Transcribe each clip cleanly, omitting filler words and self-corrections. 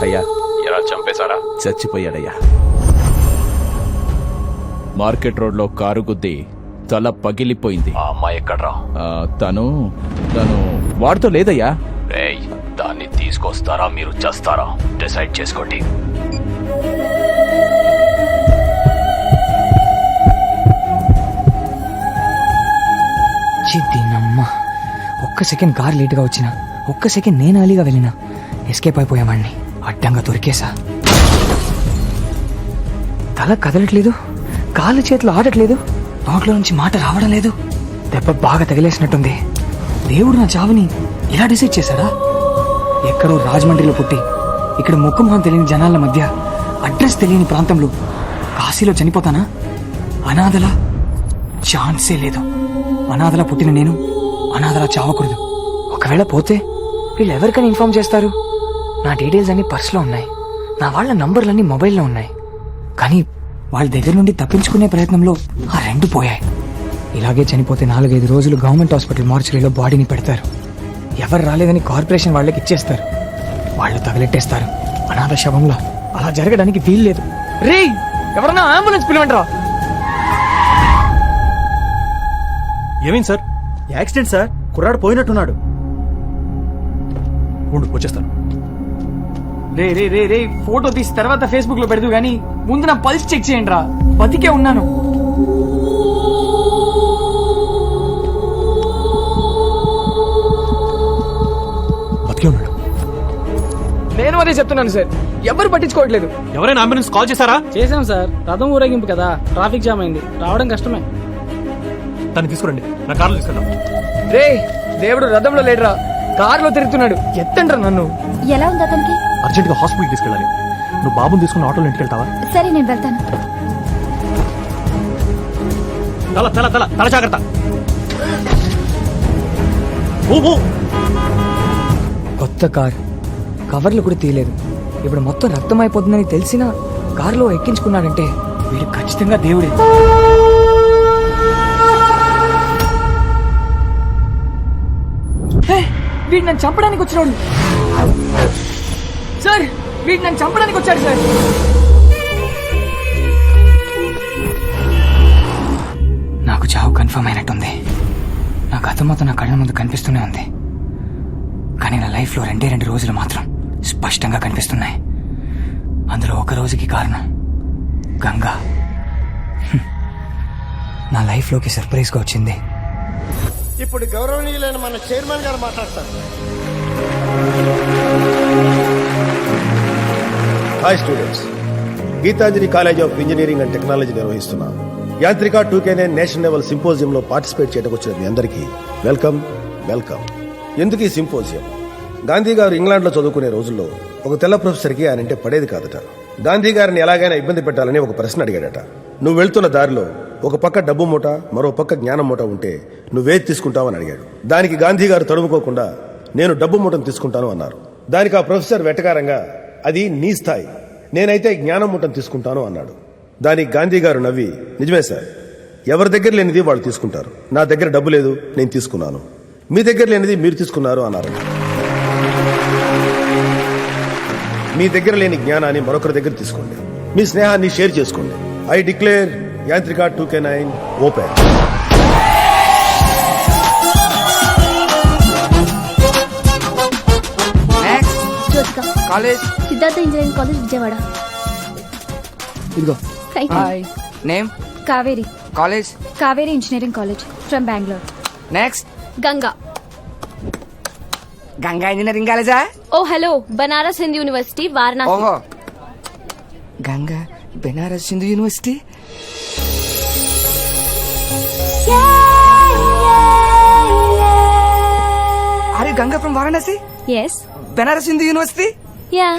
అయ్యా ఎలా చంపేశారా? చచ్చిపోయాడయ్యా. మార్కెట్ రోడ్లో కారు గుద్ది తల పగిలిపోయింది. ఆ అమ్మాయి ఎక్కడ్రా? తను వాడితో లేదయ్యా. రేయ్, దాన్ని తీసుకొస్తారా మీరు చేస్తారా? డిసైడ్ చేసుకోండి. దీన్నమ్మ ఒక్క సెకండ్ కార్ లేటుగా వచ్చినా, ఒక్క సెకండ్ నేను అలీగా వెళ్ళినా ఎస్కేప్ అయిపోయావాడిని. అడ్డంగా దొరికేసా. తల కదలట్లేదు, కాళ్ళు చేతులు ఆడట్లేదు, నోట్లో నుంచి మాట రావడం లేదు. దెబ్బ బాగా తగిలేసినట్టుంది. దేవుడు నా చావుని ఇలా డిసైడ్ చేశాడా? ఎక్కడో రాజమండ్రిలో పుట్టి ఇక్కడ ముఖమొహం తెలియని జనాల మధ్య అడ్రస్ తెలియని ప్రాంతంలో కాశీలో చనిపోతానా? అనాథలా? ఛాన్సే లేదు. అనాథలా పుట్టిన నేను అనాథలా చావకూడదు. ఒకవేళ పోతే వీళ్ళు ఎవరికైనా ఇన్ఫార్మ్ చేస్తారు. నా డీటెయిల్స్ అన్ని పర్సులో ఉన్నాయి, నా వాళ్ళ నంబర్లన్నీ మొబైల్లో ఉన్నాయి. కానీ వాళ్ళ దగ్గర నుండి తప్పించుకునే ప్రయత్నంలో ఆ రెండు పోయాయి. ఇలాగే చనిపోతే 4-5 రోజులు గవర్నమెంట్ హాస్పిటల్ మార్చురీలో బాడీని పెడతారు. ఎవరు రాలేదని కార్పొరేషన్ వాళ్ళకి ఇచ్చేస్తారు. వాళ్ళు తగలెట్టేస్తారు అనాథ శవంలో. అలా జరగడానికి వీల్లేదు. రేయ్, ఎవరన్నా అంబులెన్స్ పిలవండి రా. ఏమైంది సార్? యాక్సిడెంట్ సార్, కుర్రాడు పోయినట్టున్నాడు. వచ్చేస్తాను. రే రే రే రే ఫోటో తీసి తర్వాత ఫేస్బుక్ లో పెడదు గానీ ముందు నా పల్స్ చెక్ చేయండి రా. బతికే ఉన్నాను. బతికే ఉన్నాడు. నేను అదే చెప్తున్నాను సార్, ఎవరు పట్టించుకోవట్లేదు. ఎవరైనా అంబులెన్స్ కాల్ చేశారా? చేశాం సార్. రథం ఊరేగింపు కదా, ట్రాఫిక్ జామ్ అయింది, రావడం కష్టమే. తను తీసుకురండి, నా కార్లో తీసుకెళ్దాం. రే, దేవుడు రథంలో లేడురా, కారులో తిరుగుతున్నాడు. ఎత్తండ్రా నన్ను. ఎలా ఉంది అతనికి? అర్జెంట్ గా హాస్పిటల్ తీసుకెళ్ళాలి. నువ్వు బాబుని తీసుకుని ఆటోలో ఇంటికి వెళ్తావా? సరే, నేను వెళ్తాను. తల తల తల తల జాగ్రత్త. కొత్త కార్, కవర్లు కూడా తీయలేదు. ఇప్పుడు మొత్తం రక్తం అయిపోతుందని తెలిసినా కారులో ఎక్కించుకున్నాడంటే వీడు ఖచ్చితంగా దేవుడే. వీడు నన్ను చంపడానికి వచ్చినాడు సార్. వీడు నన్ను చంపడానికి వచ్చాడు సార్. నాకు చావు కన్ఫర్మ్ అయినట్టుంది. నా గతం మొత్తం నా కళ్ళ ముందు కనిపిస్తూనే ఉంది. కానీ నా లైఫ్లో 2 రోజులు మాత్రం స్పష్టంగా కనిపిస్తున్నాయి. అందులో ఒక రోజుకి కారణం గంగా. నా లైఫ్లోకి సర్ప్రైజ్గా వచ్చింది. ఇప్పుడు గౌరవనీయులైన మన చైర్మన్ గారు మాట్లాడతారు. Hi students, Geethanjali college of engineering and technology నిర్వహిస్తున్న Yantrika 2K9 national level symposium లో పార్టిసిపేట్ చేయడానికి వచ్చిన మీ అందరికీ వెల్కమ్ వెల్కమ్. ఎందుకు ఈ సింపోజియం? గాంధీ గారు ఇంగ్లాండ్ లో చదువుకునే రోజుల్లో ఒక తెల్ల ప్రొఫెసర్ కి ఆయన అంటే పడేది కాదట. గాంధీ గారిని ఎలాగైనా ఇబ్బంది పెట్టాలని ఒక ప్రశ్న అడిగాడట. నువ్వు వెళ్తున్న దారిలో ఒక పక్క డబ్బు మూట, మరో పక్క జ్ఞానం మూట ఉంటే నువ్వేది తీసుకుంటావని అడిగాడు. దానికి గాంధీ గారు తడుముకోకుండా నేను డబ్బు మూటను తీసుకుంటాను అన్నారు. దానికి ఆ ప్రొఫెసర్ వెటకారంగా, అది నీ స్థాయి, నేనైతే జ్ఞానం మూటను తీసుకుంటాను అన్నాడు. దానికి గాంధీ గారు నవ్వి, నిజమే సార్, ఎవరి దగ్గర లేనిది వాళ్ళు తీసుకుంటారు. నా దగ్గర డబ్బు లేదు, నేను తీసుకున్నాను. మీ దగ్గర లేనిది మీరు తీసుకున్నారు అన్నారు. మీ దగ్గర లేని జ్ఞానాన్ని మరొకరి దగ్గర తీసుకోండి, మీ స్నేహాన్ని షేర్ చేసుకోండి. I declare Yantrika 2K9 open. College Siddhartha engineering college, Vijayawada. ఇదిగో. Hi. Name Kaveri. College Kaveri engineering college from Bengaluru. Next Ganga. Ganga engineering కాలేజా? Oh hello, Banaras Hindu university Varanasi. ఓహో, Ganga Benaras Hindu university. Are you Ganga from Varanasi? Yes. Banaras Hindu university. Yeah.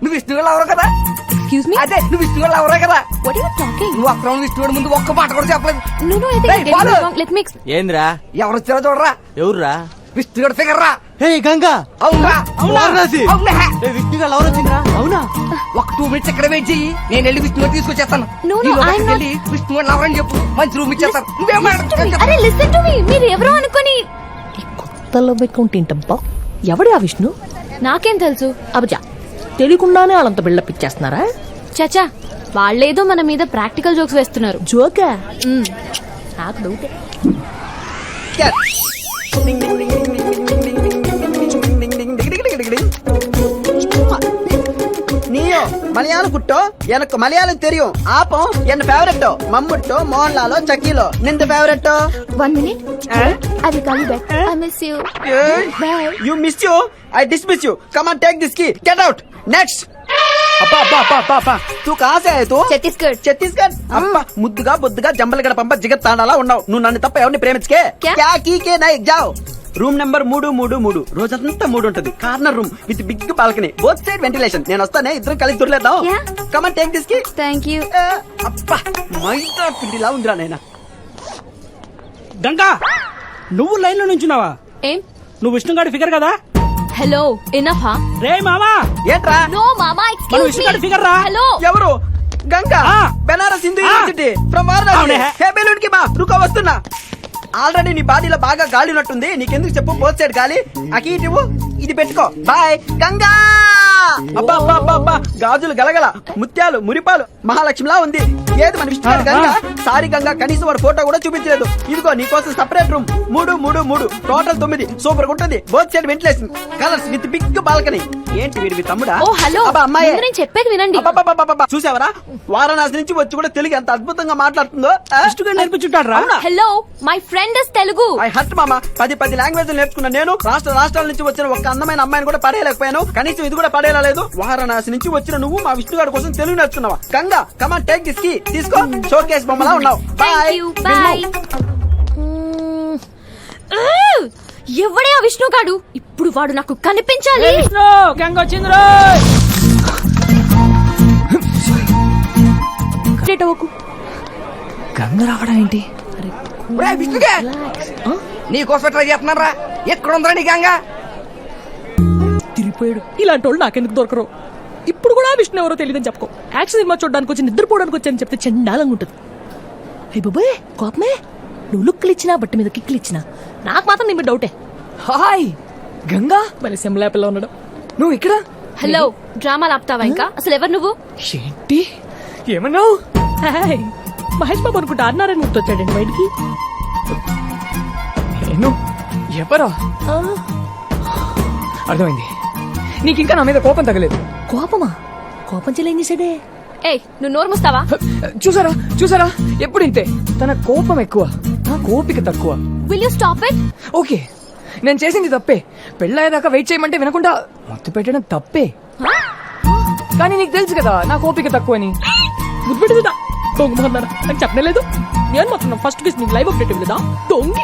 నువ్వు విష్ణుగోళ ఎవరు కదా? Excuse me. అదే, నువ్వు విష్ణుగోళ ఎవరే కదా? What are you talking? నువ్వు అక్కడ విష్ణుగోళ ముందు ఒక్క మాట కూడా చెప్పలేదు. No no, I think you get wrong. Let me ఏంద్రా? ఎవరు వచ్చారో చూడరా. ఎవర్రా? విష్ణుగోళ ఫిగర్ రా. హే గంగా. అవునా? వారణాసి. విష్ణుగోళ ఎవరు వచ్చిండ్రా? అవునా? ఒక 2 మినిట్స్ ఇక్కడ వెయిట్ చెయ్యి, నేను వెళ్ళి విష్ణుగోళ తీసుకొచ్చేస్తాను. No, no, I'm not. విష్ణుగోళ ఎవరని చెప్పు, మంచి రూమ్ ఇచ్చేస్తాను. అరే లిసన్ టు మీ. మీరు ఎవరో అనుకొని కొత్తలో పెట్టుకుంటేంటబ్బా? ఎవడు ఆ విష్ణు? నాకేం తెలుసు. అబజా తెలియకుండానే వాళ్ళంత బిల్డప్ ఇచ్చేస్తున్నారా? చచా వాళ్ళేదో మన మీద ప్రాక్టికల్ జోక్స్ వేస్తున్నారు. జోకా? నాకు డౌటే. நீயோ மலையாளம் குட்டோ எனக்கு மலையாளம் தெரியும் ஆப்பம் என்ன ஃபேவரட்டோ மம்முட்டோ மோகன்லாலோ சக்கிலோ நிந்த ஃபேவரட்டோ 1 minute. I will call you back. I miss you. Bye. You miss you, I dismiss you. Come on, take this key. Get out. Next. అబ్బా అబ్బా అబ్బా అబ్బా అబ్బా తూ కాసే తూ ఛత్తీస్గఢ్. ఛత్తీస్గఢ్ అబ్బా ముద్దుగా బొద్దుగా జంబలగడ పంప జిగత్ తాండాలా ఉన్నావు. నువ్వు నన్ను తప్ప ఎవరిని ప్రేమించకే. క్యా కీకే నై జావ్. రూమ్ నెంబర్ 333 రోజంతా 3 ఉంటది. Corner room with big balcony both side ventilation. నేను వస్తానే ఇద్దరం కలిసి దొరలేద్దాం. Yeah. Come on take this key. Thank you. అబ్బా మైదా పిండిలా ఉందిరా నాయనా. గంగా నువ్వు లైన్ లో నుంచున్నావా? ఏం? నువ్వు విష్ణుగాడి ఫిగర్ కదా? హలో ఎనఫ్ హా? రే మామా, ఏంట్రా నో మామా, మనం ఎక్స్క్యూజ్ విష్ణుగాడి మీ. ఫిగర్ రా. హలో. ఎవరు? గంగా ఆ. Banaras Hindu university from Varanasi. అవునే. హే బెలూన్ కి బా రుకో వస్తున్నా. ఆల్రెడీ నీ బాడీలో బాగా గాలి ఉన్నట్టుంది. నీకెందుకు చెప్పు బోత్ సైడ్ గాలి. అకి నువ్వు ఇది పెట్టుకో. బాయ్ గంగా. అబ్బా అబ్బా అబ్బా అబ్బా గాజులు గలగల ముత్యాలు మురిపాలు మహాలక్ష్మిలా ఉంది. ఏది మన విష్ణు గంగా? సారీ గంగా, కనీసం వాడు ఫోటో కూడా చూపించలేదు. ఇదిగో నీకోసం సెపరేట్ రూమ్ 333 టోటల్ 9 సూపర్ ఉంటుంది. Both side ventilation colours with big balcony. ఏంటి వీడి మీ తమ్ముడా? ఓ హలో, అబ్బా అమ్మాయి ముందు నేను చెప్పేది వినండి. అబ్బబ్బబ్బబ్బబ్బ. చూసావరా వారణాసి నుంచి వచ్చి కూడా తెలుగు ఎంత అద్భుతంగా మాట్లాడుతుందో. విష్ణుగాడు నేర్పించుంటాడు రా. Hello, my friend is Telugu. I hurt మామ. 10 లాంగ్వేజ్ నేర్చుకున్నా నేను. రాష్ట్రాల నుంచి వచ్చిన ఒక అందమైన అమ్మాయిని కూడా పడేయలేకపోయాను. కనీసం ఇది కూడా పడేయలేదు. వారణాసి నుంచి వచ్చిన నువ్వు మా విష్ణుగాడి కోసం తెలుగు నేర్చుకున్నావా? Ganga come on take this key. తీసుకో. షోకేస్ బొమ్మలా ఉన్నావు. Thank bye. you. Bye. ఎవడే ఆ విష్ణుగాడు? ఇప్పుడు వాడు నాకు కనిపించాలి. విష్ణు గంగ వచ్చింది రో. గంగ రావడం ఏంటి? నీకోసం ట్రై చేస్తున్నారా? ఎక్కడ ఉందా నీ గంగా? తిరిగిపోయాడు. ఇలాంటి వాళ్ళు నాకెందుకు దొరకరు? ఇప్పుడు కూడా విష్ణు ఎవరో తెలియదని చెప్పుకో. యాక్షన్ సినిమా చూడడానికి వచ్చి నిద్రపోవడానికి వచ్చని చెప్తే చండాలంగా ఉంటుంది. అయ్య బాబాయ్ కోపమే. నువ్వు లుక్లు ఇచ్చినా బట్టి మీద కిక్కులు ఇచ్చినా నాకు మాత్రం నీ మీద డౌటే. హాయ్ గంగా, మరి సెమ్లాపిల్లో ఉన్నాడు. నువ్వు ఇక్కడ? హలో, డ్రామాలు ఆపుతావా ఇంకా? అసలు ఎవరు నువ్వు? ఏంటి ఏమన్నావు? హాయ్, మహేష్ బాబు అనుకుంటా ఆర్నారాయణ గుర్తొచ్చాడండి బయటికి. నేను ఎవరా? అర్థమైంది. నీకు ఇంకా నా మీద కోపం తగలేదు. కోపమా? కోపం చెల్లి ఏం చేసాడే? ఏయ్, నువ్వు నోరు మూస్తావా? చూసారా చూసారా, ఎప్పుడు ఇంతే. తన కోపం ఎక్కువ, నా కోపిక తక్కువ. Will you stop it? Okay, నేను చేసింది తప్పే. పెళ్ళయ్యేదాకా వెయిట్ చేయమంటే వినకుండా మత్తు పెట్టడం తప్పే. కానీ నీకు తెలుసు కదా నా కోపిక తక్కువ అని. గుర్తుపెట్టుదా దొంగ నాకు చెప్పలేదు. నేను మాత్రం ఫస్ట్ కిస్ నీకు లైవ్ అప్డేట్ ఇవ్వలేదా దొంగి?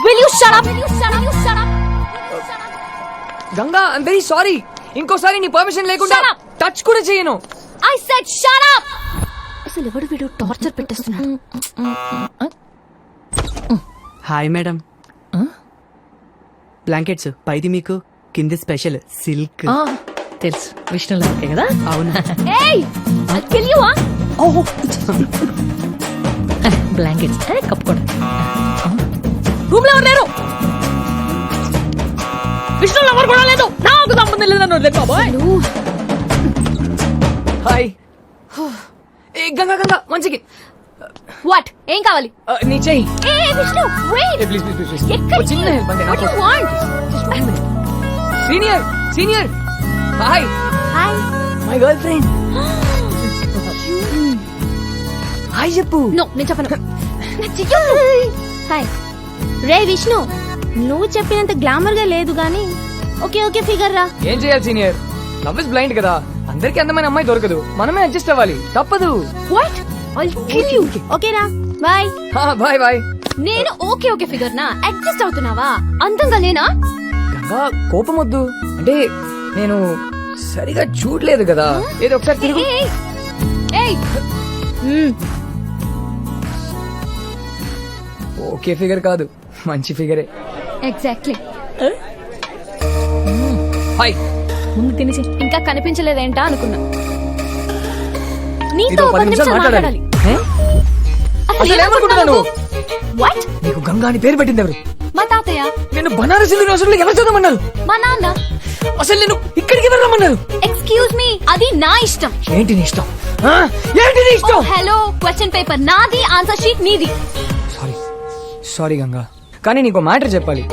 Will you shut up? Will you shut up? You shut up? Ganga, I'm very sorry. ఇంకోసారి నీ పర్మిషన్ లేకుండా Shut up. టచ్ కూడా చేయను. I said shut up. అసలు ఎవడు వీడు టార్చర్ పెట్టేస్తున్నాడు? Hi madam. బ్లాంకెట్స్ పైది మీకు, కింది స్పెషల్ సిల్క్. తెలుసు విష్ణు లాగే కదా. అవును. ఏయ్, ఐ కిల్ యు. బ్లాంకెట్స్ కప్పుకోండి. రూమ్ లో ఉన్నారు. విష్ణు ఎవరు కూడా లేదు. నాకు సంబంధం లేదు నన్ను వదిలేయ్ బాబోయ్. హాయ్. ఏ గంగా గంగా మంచికి. వాట్? ఏం కావాలి? నీ చెయ్యి. ఏ Vishnu, wait. Please please please. ఎక్కడికి? చిన్న హెల్ప్ అంతే What నాకు. you want? Senior senior hi. Hi. My girlfriend. Hi చెప్పు. నో, నేను చెప్పను. హాయ్. రే విష్ణు, నువ్వు చెప్పినంత గ్లామర్ గా లేదు గానీ ఓకే ఓకే ఫిగర్ రా. ఏం చేయాలి సీనియర్? లవ్ ఇస్ బ్లైండ్ కదా. అందరికి అందమైన అమ్మాయి దొరకదు, మనమే అడ్జస్ట్ అవ్వాలి. తప్పదు. What? I'll kill you. Okay రా, బై. Bye bye. నేను ఓకే ఓకే ఫిగర్ నా అడ్జస్ట్ అవుతున్నావా? అందంగా లేనా? గంగా కోపం వద్దు. అంటే నేను సరిగా చూడలేదు కదా. ఏదో ఒకసారి తిరుగు. ఏయ్. ఓకే ఫిగర్ కాదు, మంచి ఫిగరే. ఎగ్జాక్ట్లీ. హాయ్. ముందు తినేసి ఇంకా కనిపించలేదేంటా అనుకున్నా. నీతో నీతో 10 నిమిషాలు మాట్లాడాలి. అసలు ఏమనుకుంటున్నావు నువ్వు? వాట్? నీకు గంగా అని పేరు పెట్టింది ఎవరు? మా తాతయ్య. నేను బనారస్ యూనివర్సిటీలో ఎవరు చదవమన్నారు? మా నాన్న. అసలు నేను ఇక్కడికి ఎవరు రమ్మన్నారు? ఎక్స్క్యూజ్ ఎక్స్క్యూజ్ మీ, అది నా ఇష్టం. ఏంటి నీ ఇష్టం? ఆ? ఏంటి నీ ఇష్టం? హలో, క్వశ్చన్ పేపర్ నాది, ఆన్సర్ షీట్ నీది. సారీ సారీ గంగా, కానీ నీకు మ్యాటర్ చెప్పాలి.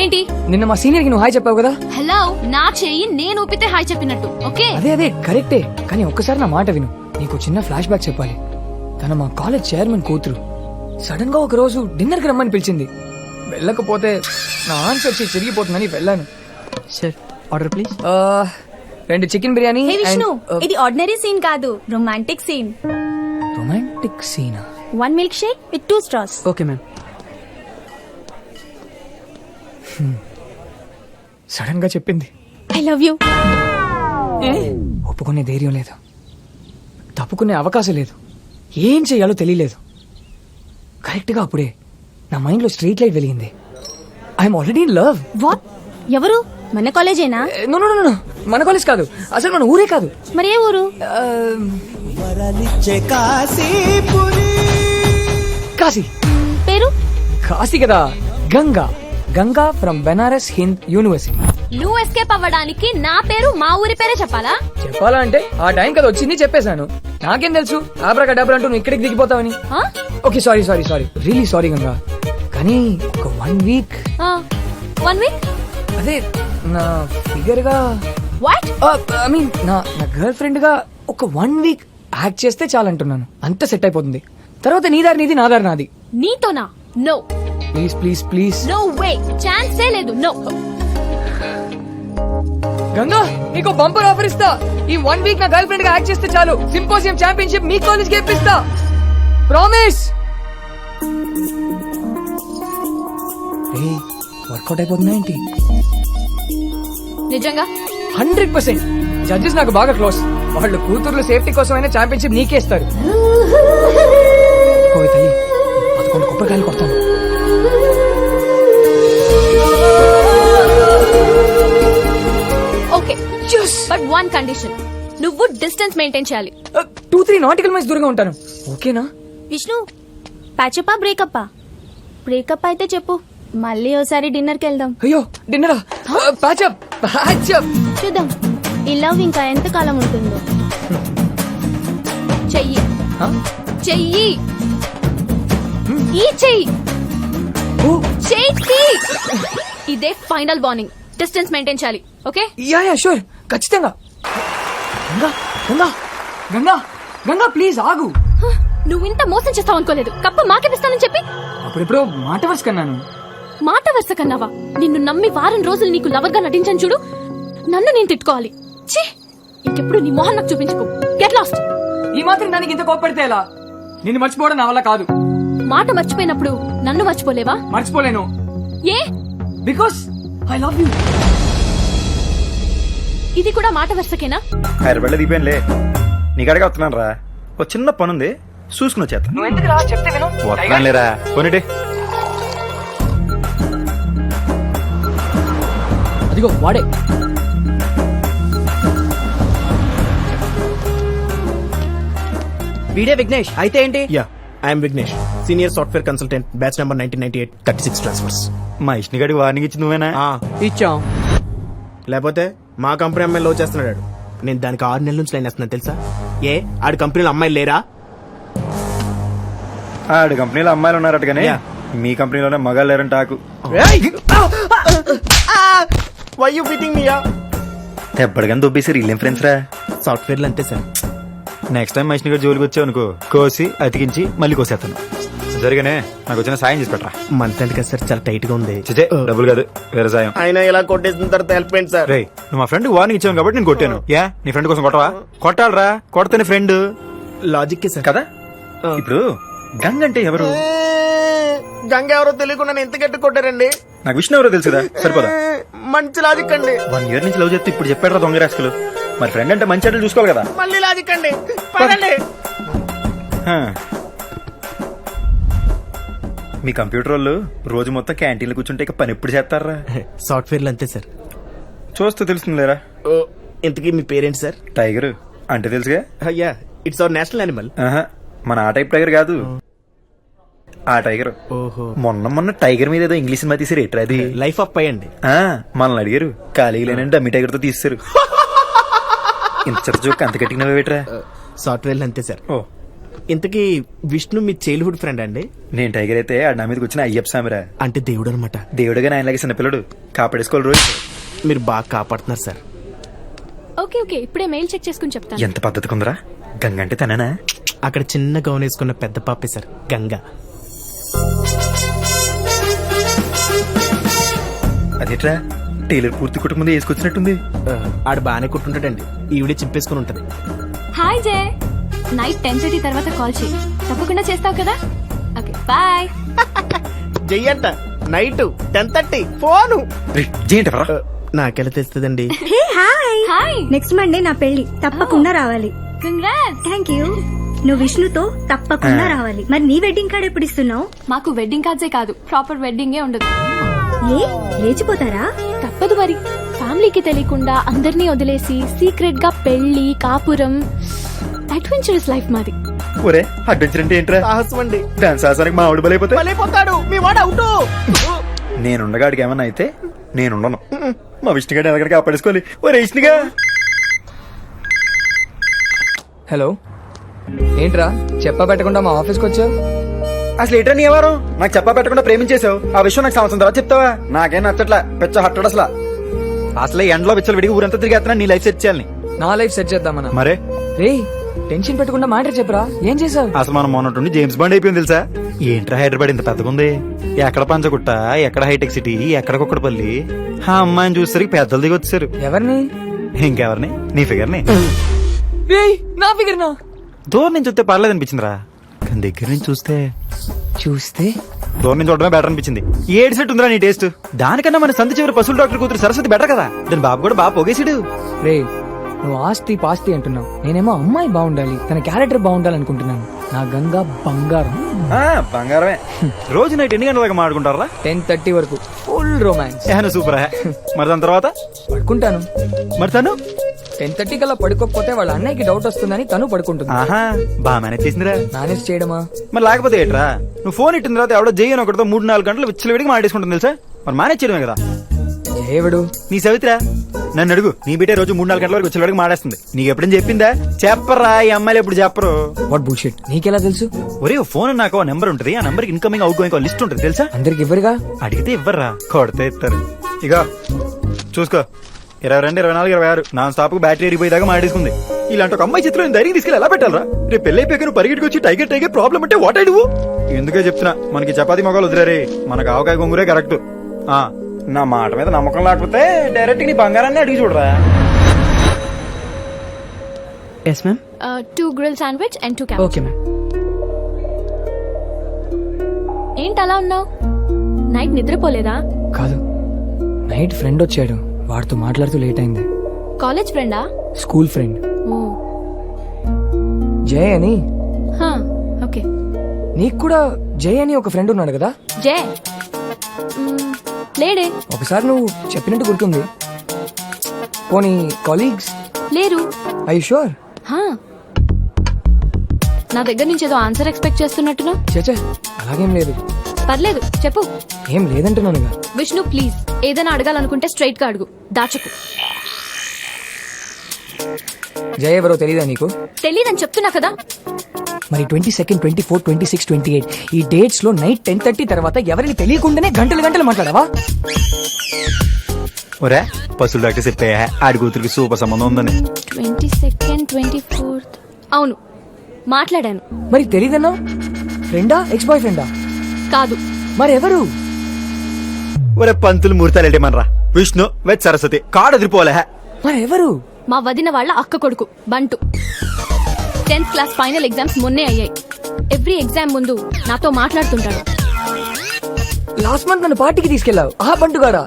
ఏంటి? నిన్న మా సీనియర్ కి నువ్వు హాయ్ చెప్పావు కదా. హలో, నా చెయ్యి నేను ఊపితే హాయ్ చెప్పినట్టు, ఓకే? అదే కరెక్టే, కానీ ఒక్కసారి నా మాట విను. నీకు చిన్న ఫ్లాష్ బ్యాక్ చెప్పాలి. తన మా కాలేజ్ చైర్మన్ కూతురు సడన్ గా ఒక రోజు డిన్నర్ కి రమ్మని పిలిచింది. వెళ్ళకపోతే నా ఆన్సర్ షీట్ చిరిగిపోతుందని వెళ్ళాను. Sir order please. 2 chicken biryani. Hey Vishnu, ఇది ఆర్డినరీ సీన్ కాదు, రొమాంటిక్ సీన్. రొమాంటిక్ సీనా? 1 milkshake with 2 straws. Okay ma'am. Sudden గా చెప్పింది. I love you. ఒప్పుకునే ధైర్యం లేదు, తప్పుకునే అవకాశం లేదు, ఏం చెయ్యాలో తెలియలేదు. కరెక్ట్ గా అప్పుడే నా మైండ్ లో స్ట్రీట్ లైట్ వెలిగింది. I'm already in love. What? ఎవరు? మన కాలేజేనా? నో నో నో, మన కాలేజ్ కాదు, అసలు మన ఊరే కాదు. మరి ఏ ఊరు? కాశీ. పేరు? కాశీ కదా, గంగా. Ganga from Benaras Hind university. నువ్వు ఎస్కేప్ అవ్వడానికి నా పేరు మా ఊరి పేరే చెప్పాలా? చెప్పాలా అంటే ఆ టైం కదా వచ్చింది, చెప్పేశాను. నాకేం తెలుసు ఆబ్రా డబ్బులు అంటూ నువ్వు ఇక్కడికి దిగిపోతావని. ఆ? Okay sorry sorry sorry, really sorry Ganga. కానీ ఒక 1 వీక్, 1 వీక్? అదే నా ఫిగర్ గా, వాట్? ఐ మీన్ నా గర్ల్ ఫ్రెండ్ గా ఒక 1 వీక్ యాక్ట్ చేస్తే చాలంటున్నాను. అంత సెట్ అయిపోతుంది. తర్వాత నీ దారి నీది, నా దారి నాది. నీతోనా? No. Please please please. No way, ఛాన్సే లేదు. నో. గంగా, నీకు బంపర్ ఆఫర్ ఇస్తా. ఈ 1 వీక్ నా గర్ల్ ఫ్రెండ్ గా యాక్ట్ చేస్తే చాలు, సింపోజియం ఛాంపియన్షిప్ మీ కాలేజ్ కి ఇప్పిస్తా. ప్రామిస్. వర్కౌట్ అయిపోతుందా ఏంటి? నిజంగా? 100%. జడ్జెస్ నాకు బాగా క్లోజ్. వాళ్ళు కూతుర్లు సేఫ్టీ కోసమైనా ఛాంపియన్షిప్ నీకే ఇస్తారు. ఓయ్ తల్లి, 11 కొబ్బరికాయలు కొడతాను. Okay, but 1 condition. నువ్వు డిస్టెన్స్ మెయింటైన్ చేయాలి. 2-3 నాటికల్ మైల్స్ దూరంగా ఉంటాను. ఓకేనా? విష్ణు, ప్యాచప్పా బ్రేకప్పా? బ్రేకప్ అయితే చెప్పు, మళ్ళీ ఓసారి డిన్నర్ కి వెళ్దాం. అయ్యో డిన్నరా? Patch up patch up. చూద్దాం ఈ లవ్ ఇంకా ఎంత కాలం ఉంటుందో. చెయ్యి చెయ్యి, ఈ చెయ్యి చెయ్యి. ఇదే ఫైనల్ వార్నింగ్. డిస్టెన్స్ మెయింటైన్ చేయాలి, ఓకే? యా యా షూర్, ఖచ్చితంగా. గంగా గంగా గంగా గంగా ప్లీజ్ ఆగు. నువ్వు ఇంత మోసం చేస్తావు అనుకోలేదు. కప్ప మాకిస్తానని చెప్పి అప్పుడెప్పుడు మాట వరుస కన్నాను. మాట వరుస కన్నావా? నిన్ను నమ్మి వారం రోజులు నీకు లవర్ గా నటించాను చూడు, నన్ను నేను తిట్టుకోవాలి. ఛీ, ఇంకెప్పుడు నీ మొహం నాకు చూపించుకో. Get lost. ఈ మాత్రం దానికి ఇంత కోప్పడితే ఎలా? నిన్ను మర్చిపోవడం నా వల్ల కాదు. మాట మర్చిపోయినప్పుడు నన్ను మర్చిపోలేవా? మర్చిపోలేను. ఏ? Because I love you. ఇది కూడా మాట వరుసకేనా? హైదరాబాద్ దిగిపోయానులే, నీకడగా వస్తున్నాను రా. ఒక చిన్న పని ఉంది, చూసుకుని వచ్చేస్తా. నువ్వు ఎందుకు రా చెప్తే విను. వస్తున్నాను లేరా, కొనిటి. అదిగో వాడే. వీడే విఘ్నేష్ అయితే ఏంటి? Yeah, I'm Vignesh, senior software consultant, batch number 1998, 36 transfers. మా ఇష్నిగడికి వార్నింగ్ ఇచ్చి నువ్వేనా? ఇచ్చాం. లేకపోతే మా కంపెనీ అమ్మాయిని లవ్ చేస్తున్నాడు. నేను దానికి 6 నెలల నుంచి లైన్ వేస్తున్నాను తెలుసా? ఏ ఆడి కంపెనీలో అమ్మాయిలు లేరా? ఆడి కంపెనీలో అమ్మాయిలు ఉన్నారట కానీ మీ కంపెనీలోనే మగాళ్ళు లేరంట. వై యూ ఫిట్టింగ్ మీ? ఎప్పటికైనా దొబ్బేసారు వీళ్ళేం ఫ్రెండ్స్ రా. సాఫ్ట్వేర్లు అంతే సార్. నెక్స్ట్ టైం మనిషిని గారు జోలికి వచ్చావు అనుకో, కోసి అతికించి మళ్ళీ కోసేస్తాను. సరిగానే నాకు వచ్చిన సాయం చేసి పెట్టరా. మంత్ ఎండ్ కదా సార్, చాలా టైట్ గా ఉంది. చిచే, డబ్బులు కాదు, వేరే సాయం. ఆయన ఇలా కొట్టేసిన తర్వాత హెల్ప్ అయింది సార్. రే, నువ్వు మా ఫ్రెండ్ వార్నింగ్ ఇచ్చావు కాబట్టి నేను కొట్టాను. యా, నీ ఫ్రెండ్ కోసం కొట్టవా? కొట్టాలరా, కొడతానే ఫ్రెండ్. లాజిక్ సార్ కదా. ఇప్పుడు గంగ అంటే ఎవరు? గంగ ఎవరో తెలియకుండా ఎంత గట్టి కొట్టారండి. నాకు విష్ణు ఎవరో తెలుసు కదా, సరిపోదా? మంచి లాజిక్ అండి. 1 year నుంచి లవ్ చేస్తే ఇప్పుడు చెప్పాడు దొంగ రాసుకలు. మరి ఫ్రెండ్ అంటే మంచి అడ్డలు చూసుకోవాలి కదా. మళ్ళీ లాజిక్ అండి. పదండి. మీ కంప్యూటర్ వాళ్ళు రోజు మొత్తం క్యాంటీన్లో కూర్చుంటే ఇక పని ఎప్పుడు చేస్తారా? సాఫ్ట్వేర్లు అంతే సార్. చూస్తే తెలుస్తుంది లేరా. ఇంతకీ మీ పేరెంట్స్ సార్? టైగర్ అంటే తెలుసుగా. Yeah, it's our national animal. మన ఆ టైప్ టైగర్ కాదు, ఆ టైగర్. ఓహో, మొన్న టైగర్ మీద ఏదో ఇంగ్లీష్ సినిమా తీసారు. ఎట్రా అది? లైఫ్ ఆఫ్ పై అండి. మనల్ని అడిగారు, ఖాళీ లేనంటే డమ్మి టైగర్ తో తీస్తారు. ఇంత చెత్త జోక్ అంత గట్టిగా నవ్వేట్రా? సాఫ్ట్వేర్ అంతే సార్. ఓ, ఇంతకీ విష్ణు మీ చైల్డ్హుడ్ ఫ్రెండ్ అండి? నేను టైగర్ అయితే ఆడు నా మీదకి వచ్చిన అయ్యప్ప సామిరా. అంటే దేవుడు అనమాట. దేవుడుగా నాయనలాగే చిన్న పిల్లడు కాపాడేసుకోవాలి రోజు. మీరు బాగా కాపాడుతున్నారు సార్. ఓకే ఓకే, ఇప్పుడే మెయిల్ చెక్ చేసుకుని చెప్తాను. ఎంత పద్ధతి కుందరా? గంగ అంటే తనేనా? అక్కడ చిన్న గౌన్ వేసుకున్న పెద్ద పాపే సార్, గంగా. అదేట్రా టైలర్ పూర్తి కుటుంబం ముందు వేసుకొచ్చినట్టుంది. ఆడు బాగానే కుట్టుంటాడండి, ఈవిడే చింపేసుకుని ఉంటది. హాయ్ జే, నైట్ 10:30 తర్వాత కాల్ చేయి, తప్పకుండా చేస్తావు కదా. Okay bye. చెయ్యంట నైట్ 10:30 ఫోను. ఏంటరా? నాకెలా తెలుస్తుందండి? హాయ్, నెక్స్ట్ మండే నా పెళ్లి, తప్పకుండా రావాలి. కంగ్రాట్స్. Thank you. నువ్వు విష్ణుతో తప్పకుండా రావాలి. మరి నీ వెడ్డింగ్ కార్డ్ ఎప్పుడు ఇస్తున్నావు? మాకు వెడ్డింగ్ కార్డ్సే కాదు, ప్రాపర్ వెడ్డింగే ఉండదు. ఏ లేచిపోతారా? తప్పదు మరి, ఫ్యామిలీకి తెలియకుండా అందరినీ వదిలేసి సీక్రెట్ గా పెళ్లి, కాపురం, అడ్వెంచరస్ లైఫ్ మాది. ఒరే అడ్వెంచర్ అంటే ఏంట్రా? సాహసం అండి. డాన్స్ ఆసానికి మా ఆవిడ బలైపోతే పోతాడు మీ వాడు అవుట్. నేనుండగాడికి ఏమన్నా అయితే నేనుండను. మా విష్ణుగాడు ఎలాగడికి కాపాడేసుకోవాలి. ఒరే విష్ణుగా. హలో, ఏంట్రా చెప్పా పెట్టకుండా మా ఆఫీస్కి వచ్చావు? అసలు ఏంట్రా నీ ఎవరు? నాకు చెప్పా పెట్టకుండా ప్రేమించేసావు. ఆ విషయం నాకు సంవత్సరం తర్వాత చెప్తావా? నాకేం నచ్చట్లా, పెచ్చ హట్టడు అసలు. అసలు ఎండలో విచ్చలు విడిగి ఊరంతా తిరిగేస్తున్నా నీ లైఫ్ సెట్ చేయాలని. నా లైఫ్ సెట్ చేద్దామన్నా. మరే రే టెన్షన్ పెట్టకుండా మ్యాటర్ చెప్పరా, ఏం చేసావు? అసలు మనం మొన్నట్టుండి జేమ్స్ బాండ్ అయిపోయింది తెలుసా? ఏంట్రా హైదరాబాద్ ఇంత పెద్దగా ఉంది? ఎక్కడ పంచగుట్ట, ఎక్కడ హైటెక్ సిటీ, ఎక్కడ కుక్కడపల్లి. ఆ అమ్మాయిని చూసేసరికి పెద్దలు దిగి వచ్చారు. ఎవరిని? ఇంకెవరిని? నీ ఫిగర్ ని. రేయ్ నా ఫిగర్ నా. దూరం నుంచి చూస్తే పర్లేదు అనిపించిందిరా, కానీ దగ్గర నుంచి చూస్తే దూరం నుంచి చూడడమే బెటర్ అనిపించింది. ఏడు సెట్ ఉందిరా నీ టేస్ట్. దానికన్నా మన సంత చివరి పశువుల డాక్టర్ కూతురు సరస్వతి బెటర్ కదా. దాని బాబు కూడా బాగా పొగేసాడు. రే నువ్వు ఆస్తి పాస్తి అంటున్నావు, నేనేమో అమ్మాయి బాగుండాలి, తన క్యారెక్టర్ బాగుండాలి అనుకుంటున్నాను. నా గంగా బంగారం. బంగారమే. రోజు నైట్ ఎన్ని గంటల దాకా మాడుకుంటారా? 10:30 వరకు ఫుల్ రొమాన్స్. సూపర్. మరి దాని తర్వాత పడుకుంటాను. మరి తను 10:30 కల్లా పడుకోకపోతే వాళ్ళ అన్నయ్యకి డౌట్ వస్తుందని తను పడుకుంటుంది. ఆహా, బాగా మేనేజ్ చేసిందిరా. మేనేజ్ చేయడమా? మరి లేకపోతే ఏట్రా? నువ్వు ఫోన్ ఇట్టిన తర్వాత ఎవడో జయ్యని ఒకటితో 3-4 గంటలు విచ్చలు విడికి మాడేసుకుంటుంది తెలుసా? మరి మేనేజ్ చేయడమే కదా. ఎవడు? నీ సవిత్రా. నన్ను అడుగు, నీ బిడ్డే రోజు 3-4 గంటల వరకు విచ్చలు విడికి మాడేస్తుంది. నీకు ఎప్పుడైనా చెప్పిందా? చెప్పరా, ఈ అమ్మాయిలు ఎప్పుడు చెప్పరు. వాట్ బుల్షిట్, నీకెలా తెలుసు? ఒరే ఫోన్ నాకు నెంబర్ ఉంటుంది, ఆ number incoming out going list ఉంటుంది తెలుసా? అందరికి ఇవ్వరుగా. అడిగితే ఇవ్వర్రా, కొడితే ఇస్తారు. ఇక చూసుకో, 22, 24, 26 నాన్ స్టాప్ కు బ్యాటరీ ఎరిగిపోయేదాకా మాడేసుకుంది. ఇలాంటి ఒక అమ్మాయి చిత్రం ధైర్యం తీసుకెళ్ళి ఎలా పెట్టాలరా? రేపు పెళ్లి అయిపోయాక నువ్వు పరిగెట్టుకు వచ్చి టైగర్ టైగర్ ప్రాబ్లం అంటే వాట్ అడుగు. ఎందుకే చెప్తున్నా, మనకి చపాతీ మొగాలు వదిలేరే, మనకు ఆవకాయ గొంగురే కరెక్ట్. నా మాట మీద నమ్మకం లేకపోతే డైరెక్ట్ నీ బంగారాన్ని అడిగి చూడరా. Yes ma'am. 2 grill sandwich and 2 cabbage. Okay ma'am. ఏంటి అలా ఉన్నావు? నైట్ నిద్రపోలేదా? కాదు, నైట్ ఫ్రెండ్ వచ్చాడు, వాడితో మాట్లాడుతూ లేట్ అయింది. కాలేజ్ ఫ్రెండా? స్కూల్ ఫ్రెండ్ ఓ జయ్ అని. ఓకే. నీకు కూడా జయ్ అని ఒక ఫ్రెండ్ ఉన్నాడు కదా? జే లేడే. ఒకసారి నువ్వు చెప్పినట్టు గుర్తుంది. పోనీ కాలీగ్స్ లేరు. I sure? నా దగ్గర నుంచి ఏదో ఆన్సర్ ఎక్స్పెక్ట్ చేస్తున్నట్టును. చచ్చా అలాగేం లేదు. పర్లేదు చెప్పు. ఏం లేదంటున్నాను. విష్ణు ప్లీజ్, ఏదైనా అడగాలనుకుంటే స్ట్రైట్ గా అడుగు, దాచకు. జయ ఎవరో తెలీదా నీకు? తెలీదని చెప్తున్నా కదా. మరి 22, 24, 26, 28 ఈ డేట్స్ లో నైట్ 10:30 తర్వాత ఎవరికి తెలియకుండానే గంటలు గంటలు మాట్లాడావా? ఒరే పశువుల డాక్టర్ చెప్పాయా ఆడి కూతురికి సూపర్ సంబంధం ఉందని. 22nd, 24th అవును మాట్లాడాను. మరి తెలీదన్నా? ఫ్రెండా, ఎక్స్ బాయ్ ఫ్రెండా? కాదు. మరి ఎవరు? ఒరే పంతులు ముహూర్తాలు మనరా. విష్ణు వెత్ సరస్వతి కాడు ఎదిరిపోలే. మరి ఎవరు? మా వదిన వాళ్ళ అక్క కొడుకు బంటు. 10th క్లాస్ ఫైనల్ ఎగ్జామ్స్ మొన్నే అయ్యాయి. ఎవ్రీ ఎగ్జామ్ ముందు నాతో మాట్లాడుతుంటాడు. లాస్ట్ మంత్ నన్ను పార్టీకి తీసుకెళ్లావు, ఆ బంటుగాడా?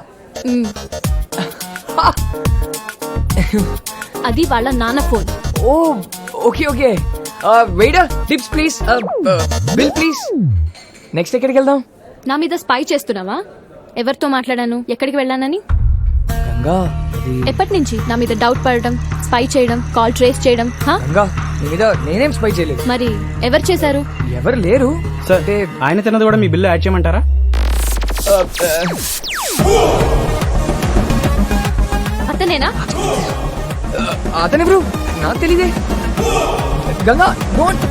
అది వాళ్ళ నాన్న ఫోన్. ఓ okay okay. Waiter tips please, bill please. Next ఎక్కడికి వెళ్దాం? నా మీద స్పై చేస్తున్నావా? ఎవరితో మాట్లాడాను, ఎక్కడికి వెళ్ళానని? గంగా, ఎప్పటి నుంచి నా మీద డౌట్ పడడం, స్పై చేయడం, కాల్ ట్రేస్ చేయడం? గంగా నీ మీద నేనేం స్పై చేయలేదు. మరి ఎవరు చేశారు? ఎవరు లేరు. అంటే ఆయన తిన్నది కూడా మీ బిల్లు యాడ్ చేయమంటారా? అతనేనా? అతనెవరు? నాకు తెలీదే. గంగా డోంట్.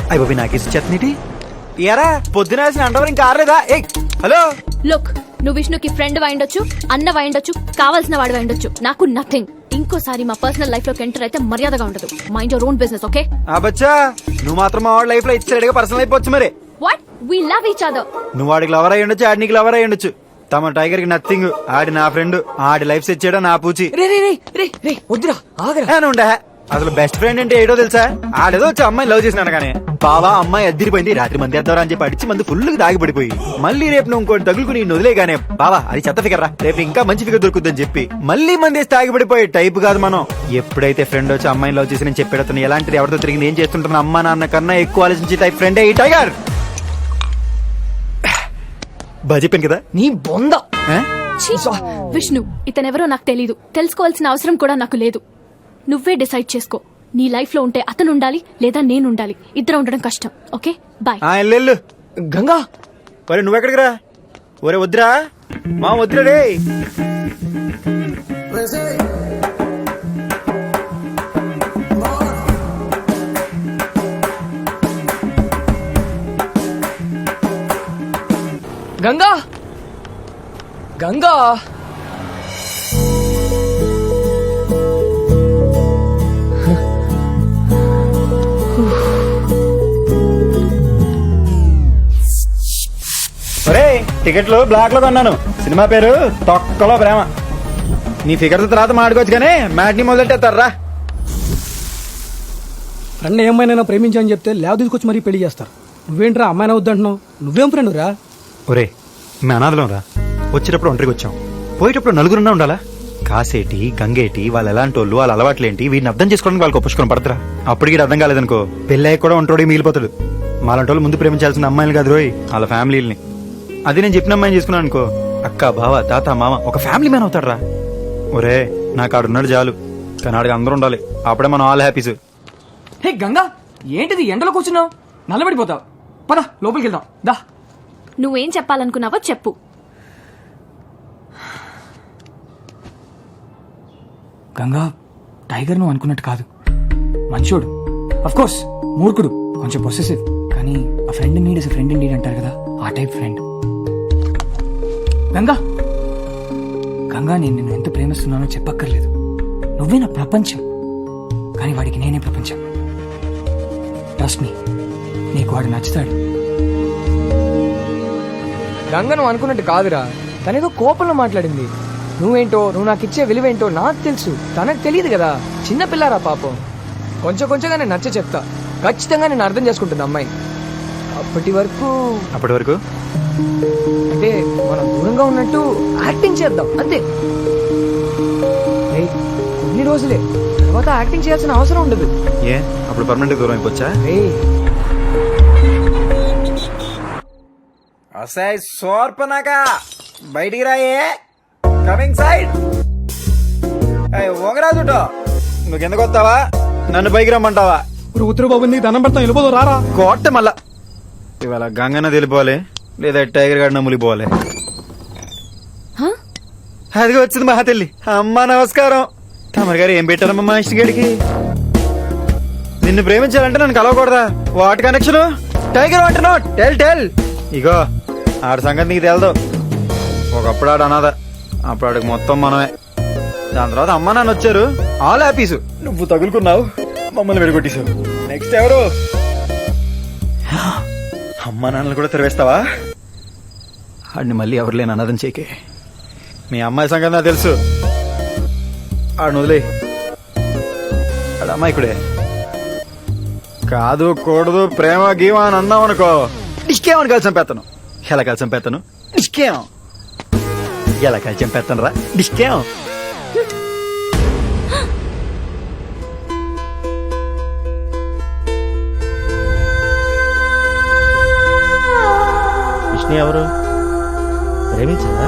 అయ్యి బాబీ నాకేసి చెత్తనీటి ఎరా పొద్దున వేసిన అండవర్ ఇంకా ఆరలేదా? ఏ హలో, లుక్, నువ్వు విష్ణుకి ఫ్రెండ్ అయిండొచ్చు, అన్న అయిండొచ్చు, కావాల్సిన వాడు అయిండొచ్చు, నాకు నథింగ్. ఇంకోసారి మా పర్సనల్ లైఫ్ లోకి ఎంటర్ అయితే మర్యాదగా ఉండదు. Mind your own business, okay? ఆ బచ్చా నువ్వు మాత్రం మా వాడి లైఫ్ లో ఇచ్చాడుగా పర్సనల్ అయిపోవచ్చు. మరి what? We love each other. నువ్వు వాడికి లవర్ అయ్యి ఉండొచ్చు, ఆడి నీకు లవర్ అయ్యి ఉండొచ్చు. తమ టైగర్ కి నథింగ్. ఆడి నా ఫ్రెండ్, ఆడి లైఫ్ సెట్ చేయడం నా పూచి. రే రే రే రే రే వద్దురా, ఆగరా. ఉండే అసలు బెస్ట్ ఫ్రెండ్ అంటే ఏటో తెలుసా? ఆడేదో వచ్చి అమ్మాయి లవ్ చేసినాను కానీ బావా అమ్మాయి అద్దరిపోయింది, రాత్రి మంది ఎద్దారా అని చెప్పి అడిచి మంది ఫుల్ దాగి పడిపోయి మళ్ళీ రేపు నువ్వు ఇంకోటి తగులుకుని వదిలే గానే బావా అది చెత్త ఫిగర్ రా, రేపు ఇంకా మంచి ఫిగర్ దొరుకుద్దని చెప్పి మళ్ళీ మంది తాగి పడిపోయి టైప్ కాదు మనం. ఎప్పుడైతే ఫ్రెండ్ వచ్చి అమ్మాయిని లవ్ చేసి నేను చెప్పేడతాను ఎలాంటిది ఎవరితో తిరిగి నేను చేస్తుంటాను అమ్మా నాన్న కన్నా ఎక్కువ ఆలోచించి టైప్ ఫ్రెండే ఈ టైగర్. బాగా చెప్పాను కదా నీ బొంద. ఛీ! విష్ణు, ఇతనెవరో నాకు తెలీదు, తెలుసుకోవాల్సిన అవసరం కూడా నాకు లేదు. నువ్వే డిసైడ్ చేసుకో. నీ లైఫ్ లో ఉంటే అతను ఉండాలి లేదా నేను ఉండాలి. ఇద్దరు ఉండడం కష్టం, ఓకే? బాయ్. వెళ్ళు గంగా. ఒరే నువ్వెక్కడికి రా? ఒరే వద్దురా మా వద్దురా రే. గంగా గంగా ఒరే టికెట్లు బ్లాక్ లో కొన్నాను. సినిమా పేరు తొక్కలో ప్రేమ. నీ ఫిగర్ తర్వాత మాడుకోవచ్చు కానీ మ్యాట్ని మొదలెట్టేస్తారా? ఫ్రెండ్ ఏమైనా ప్రేమించని చెప్తే లేవ తీసుకొచ్చి మరీ పెళ్లి చేస్తారు. నువ్వేంట్రా అమ్మాయినా వద్దంటున్నావు? నువ్వేం ఫ్రెండ్ రా? ఒరే మీ అనాథలం రా. వచ్చేటప్పుడు ఒంటరికి వచ్చాం, పోయేటప్పుడు నలుగురున్నా ఉండాలా? కాసేటి గంగేటి వాళ్ళు ఎలాంటి వాళ్ళు, వాళ్ళ అలవాట్లేంటి, వీడిని అర్థం చేసుకోవడానికి వాళ్ళకి పుష్కరం పడతారా? అప్పటికి అర్థం కాలేదనుకో పెళ్ళి కూడా ఒంటోడి మిగిలిపోతాడు. మాలాంటి వాళ్ళు ముందు ప్రేమించాల్సిన అమ్మాయిలు కాదు రోయ్, వాళ్ళ ఫ్యామిలీని. అది నేను చెప్పిన అమ్మాయిని చేసుకున్నాను అనుకో, అక్క బావ తాత మామ ఒక ఫ్యామిలీ మ్యాన్ అవుతాడు రా. ఒరే నాకు ఆడున్నాడు చాలు, కానీ ఆడికి అందరూ ఉండాలి. అప్పుడే మనం ఆల్ హ్యాపీస్. హే గంగా, ఏంటిది ఎండలో కూర్చున్నావు? నల్లబడిపోతావు. పద లోపలికి వెళ్దాం దా. నువ్వేం చెప్పాలనుకున్నావో చెప్పు. గంగా, టైగర్ నువ్వు అనుకున్నట్టు కాదు. మనుషుడు, అఫ్ కోర్స్ మూర్ఖుడు, కొంచెం పొసెసివ్, కానీ ఆ friend need is friend in need అంటారు కదా, ఆ టైప్ ఫ్రెండ్. గంగా గంగా, నేను నిన్ను ఎంత ప్రేమిస్తున్నానో చెప్పక్కర్లేదు. నువ్వే నా ప్రపంచం, కానీ వాడికి నేనే ప్రపంచం. ట్రస్ట్ మీ, నీకు వాడు నచ్చుతాడు. గంగ నువ్వు అనుకున్నట్టు కాదురా, తనేదో కోపంలో మాట్లాడింది. నువ్వేంటో, నువ్వు నాకు ఇచ్చే విలువేంటో నాకు తెలుసు, తనకు తెలియదు కదా. చిన్నపిల్లారా పాపం. కొంచెం కొంచెంగా నేను నచ్చ చెప్తా, ఖచ్చితంగా నేను అర్థం చేసుకుంటుంది అమ్మాయి. అప్పటి వరకు అంటే మనం దూరంగా ఉన్నట్టు యాక్టింగ్ చేద్దాం అంతే. కొన్ని రోజులే, తర్వాత యాక్టింగ్ చేయాల్సిన అవసరం ఉండదు. ఏ అప్పుడు పర్మనెంట్ దూరం అయిపోవచ్చా? అసాయ్ సోర్పనాక బయటికి రాయే. Coming side. ఓంగరాజుటో నువ్వు కిందకు వస్తావా? నన్ను పైకి రమ్మంటావా? ఉత్తర బాబు నీకు దండం పెడతాం, వెళ్ళిపోదు రారా. కోట మళ్ళా ఇవాళ గంగన్న తెలిపోవాలి లేదా టైగర్ గాడిన ములిపోవాలి. అది వచ్చింది మహా తల్లి. అమ్మా నమస్కారం. తమరి గారు ఏం పెట్టారమ్మా మా ఇష్ట గడికి? నిన్ను ప్రేమించాలంటే నన్ను కలవకూడదా? వాటి కనెక్షన్ టైగర్ అంటున్నా. Tell tell. ఇగో ఆడి సంగతి నీకు తెలదు. ఒకప్పుడు ఆడు అనాథ, అప్పుడు ఆడికి మొత్తం మనమే. దాని తర్వాత అమ్మ నాన్న వచ్చారు, ఆల్ హ్యాపీస్. నువ్వు తగులుకున్నావు, మమ్మల్ని విడగొట్టేశావు. నెక్స్ట్ ఎవరు? అమ్మ నాన్నలు కూడా తెరవేస్తావా? ఆడిని మళ్ళీ ఎవరు లేని అనాథం చేకే. మీ అమ్మాయి సంగతి నాకు తెలుసు. ఆడిని వదిలే. ఆడు అమ్మాయికుడే కాదు. కూడదు ప్రేమ గీమ అని అన్నావు అనుకో, డిస్కేమని కలిసి చంపేస్తాను. ఎలా కలిసి చంపేస్తాను? డిస్కేం. ఎలా కలిసి చంపేస్తాను రా? డిస్కేం. విష్ణు ఎవరు? ప్రేమించావా?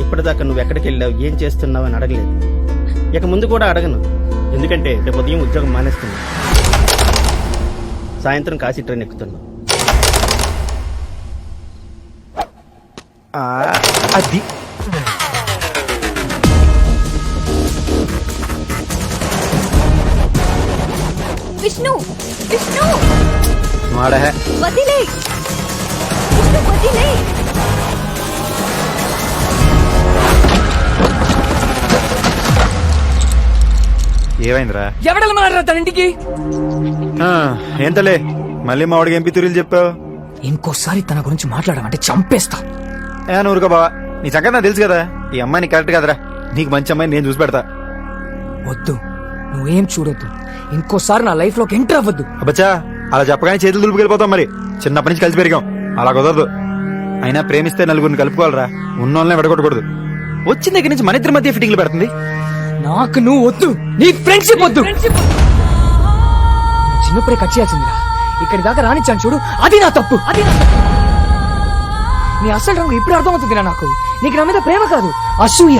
ఇప్పటిదాకా నువ్వు ఎక్కడికి వెళ్ళావు, ఏం చేస్తున్నావు అని అడగలేదు. ఇక ముందు కూడా అడగను, ఎందుకంటే రేపు ఉదయం ఉద్యోగం మానేస్తున్నా. సాయంత్రం కాశీ ట్రైన్ ఎక్కుతున్నావు. అది విష్ణు విష్ణు మాడే వదిలే విష్ణు వదిలే. ఏమైందిరా? ఎవడలు మాట్లాడరా తన ఇంటికి? ఏంతలే మళ్ళీ మా వాడికి ఎంపీ తురీలు చెప్పావు. ఇంకోసారి తన గురించి మాట్లాడమంటే చంపేస్తా. ఊరుకో బావా, నీ సంగతి నాకు తెలుసు కదా. ఈ అమ్మాయి నీకు కరెక్ట్ కదరా. నీకు మంచి అమ్మాయిని నేను చూసి పెడతా. వద్దు, నువ్వేం చూడొద్దు. ఇంకోసారి నా లైఫ్ లోకి ఎంటర్ అవ్వద్దు. అబ్బచ్చా, అలా చెప్పగానే చేతులు దులుపుకెళ్ళిపోతాం. మరి చిన్నప్పటి నుంచి కలిసి పెరిగాం, అలా కుదరదు. అయినా ప్రేమిస్తే నలుగురిని కలుపుకోవాలరా, ఉన్నోళ్ళనే విడగొట్టకూడదు. వచ్చిన దగ్గర నుంచి మన ఇద్దరి మధ్య ఫిట్టింగ్లు పెడుతుంది. నాకు నువ్వు వద్దు, నీ ఫ్రెండ్షిప్ వద్దు. చిన్నప్పుడే కట్ చేయాల్సిందిరా. ఇక్కడి దాకా రానిచ్చాను చూడు, అది నా తప్పు. నీ అసలు రంగు ఇప్పుడు అర్థమవుతుందిరా నాకు. నీకు నా మీద ప్రేమ కాదు, అసూయ.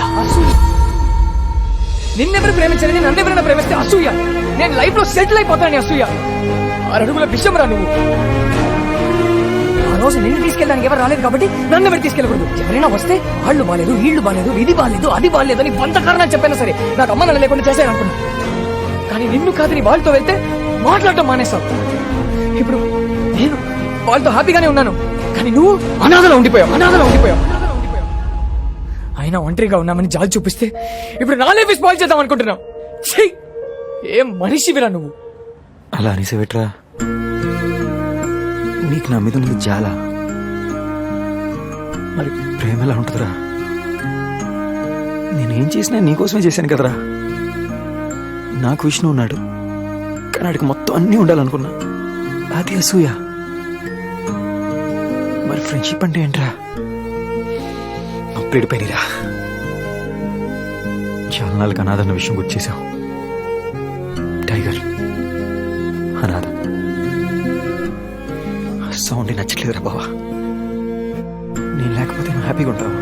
నిన్నెవరు ప్రేమించలేదు, నన్నెవరైనా ప్రేమిస్తే అసూయ. నేను లైఫ్ లో సెటిల్ అయిపోతాను అసూయ. 6 అడుగుల విషయం రా నువ్వు. ఆ రోజు నిన్ను తీసుకెళ్ళడానికి ఎవరు రాలేదు కాబట్టి నన్ను ఎవరు తీసుకెళ్ళకూడదు. ఎవరైనా వస్తే వాళ్ళు బాలేదు, వీళ్ళు బాలేదు, ఇది బాలేదు, అది బాలేదు అని 100 కారణాలు చెప్పైనా సరే నాకు అమ్మ నన్ను లేకుండా చేశారనుకున్నా. కానీ నిన్ను కాదు, నీ వాళ్ళతో వెళ్తే మాట్లాడటం మానేస్తావు. ఇప్పుడు నేను వాళ్ళతో హ్యాపీగానే ఉన్నాను, కానీ నువ్వు అనాథలో ఉండిపోయావు. అయినా ఒంటరిగా ఉన్నామని జాలి చూపిస్తే ఇప్పుడు నా లైఫ్ స్పాయిల్ చేద్దాం అనుకుంటున్నావు. ఏం మనిషివిరా నువ్వు. అలా అనేసేవిట్రా, నీకు నా మీద ఉంది చాలా. మరి ప్రేమ ఎలా ఉంటుందిరా? నేనేం చేసినా నీకోసమే చేశాను కదరా. నాకు విష్ణు ఉన్నాడు, కానీ ఆడికి మొత్తం అన్నీ ఉండాలనుకున్నా. అది అసూయ. మరి ఫ్రెండ్షిప్ అంటే ఏంట్రా? అప్పుడిపోయినరా. చాలా నాలుగు అనాథన్న విషయం గుర్చేశావు. టైగర్ అనాథ. సౌండ్ నచ్చట్లేదురా బావా. నేను లేకపోతే నువ్వు హ్యాపీగా ఉంటావు.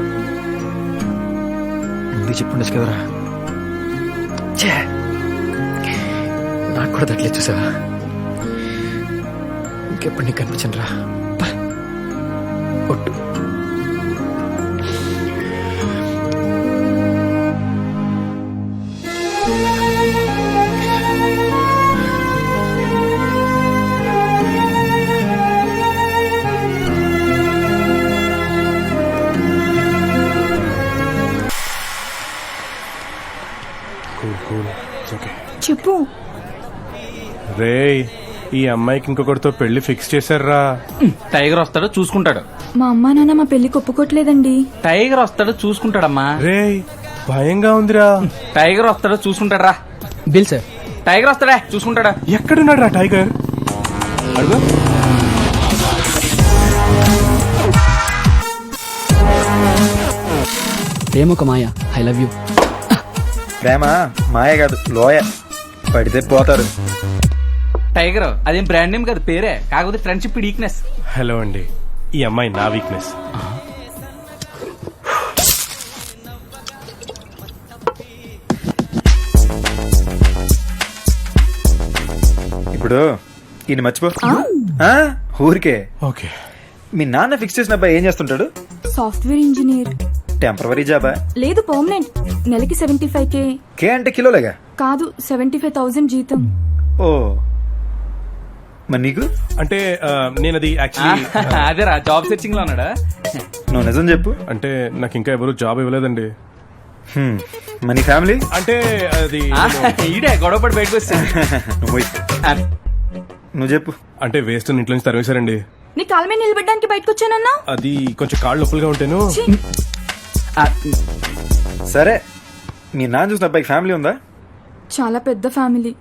ముందు చెప్పుండొచ్చు కదరా. ఛే, నాకు కూడా తట్లేదు చూసావా. ఇంకెప్పుడు నీకు కనిపించను రా. ఒట్టు. చెప్పు. రేయ్, ఈ అమ్మాయికి ఇంకొకటితో పెళ్లి ఫిక్స్ చేశారా? టైగర్ వస్తాడు చూసుకుంటాడు. మా అమ్మా నాన్న మా పెళ్లి ఒప్పుకోట్లేదండి. టైగర్ వస్తాడు చూసుకుంటాడమ్మా. రేయ్, భయంగా ఉందిరా. టైగర్ వస్తాడు చూసుకుంటాడు రా. Bill sir. టైగర్ వస్తాడా చూసుకుంటాడా? ఎక్కడున్నాడు రా టైగర్? అడుగు. ప్రేమ ఒక మాయ. I love you. ప్రేమ మాయ కాదు, లోయ. పడితే పోతారు. టైగర్ అదేం బ్రాండ్ నేమ్ కాదు, పేరే. కాకపోతే ఫ్రెండ్షిప్ వీక్నెస్. హలో అండి, ఈ అమ్మాయి నా వీక్నెస్. ఇప్పుడు ఈయన మర్చిపో. ఊరికే. ఓకే. మీ నాన్న ఫిక్స్ చేసిన అబ్బాయి ఏం చేస్తుంటాడు? Software engineer. టెంపరవరీ జాబా? లేదు, పర్మనెంట్. నెలకి 75K. కే అంటే కిలోలేగా? కాదు, 75,000 జీతం. ఓ, మరి నీకు? అంటే నేను అది యాక్చువల్లీ అదేరా జాబ్ సెర్చింగ్ లో ఉన్నాడా? నువ్వు నిజం చెప్పు. అంటే నాకు ఇంకా ఎవరు జాబ్ ఇవ్వలేదండి. మరి నీ ఫ్యామిలీ? అంటే అది ఈడే గొడవపడి బయటకు వస్తే నువ్వు చెప్పు. అంటే వేస్ట్ ఇంట్లో నుంచి తరివేశారండి. నీ కాళ్ళ మీద నిలబెట్టడానికి బయటకు వచ్చానన్నా. అది కొంచెం కాళ్ళు నొప్పులుగా ఉంటాను. సరే, మీ నాన్న చూసిన అబ్బాయికి ఫ్యామిలీ ఉందా? చాలా పెద్ద ఫ్యామిలీ.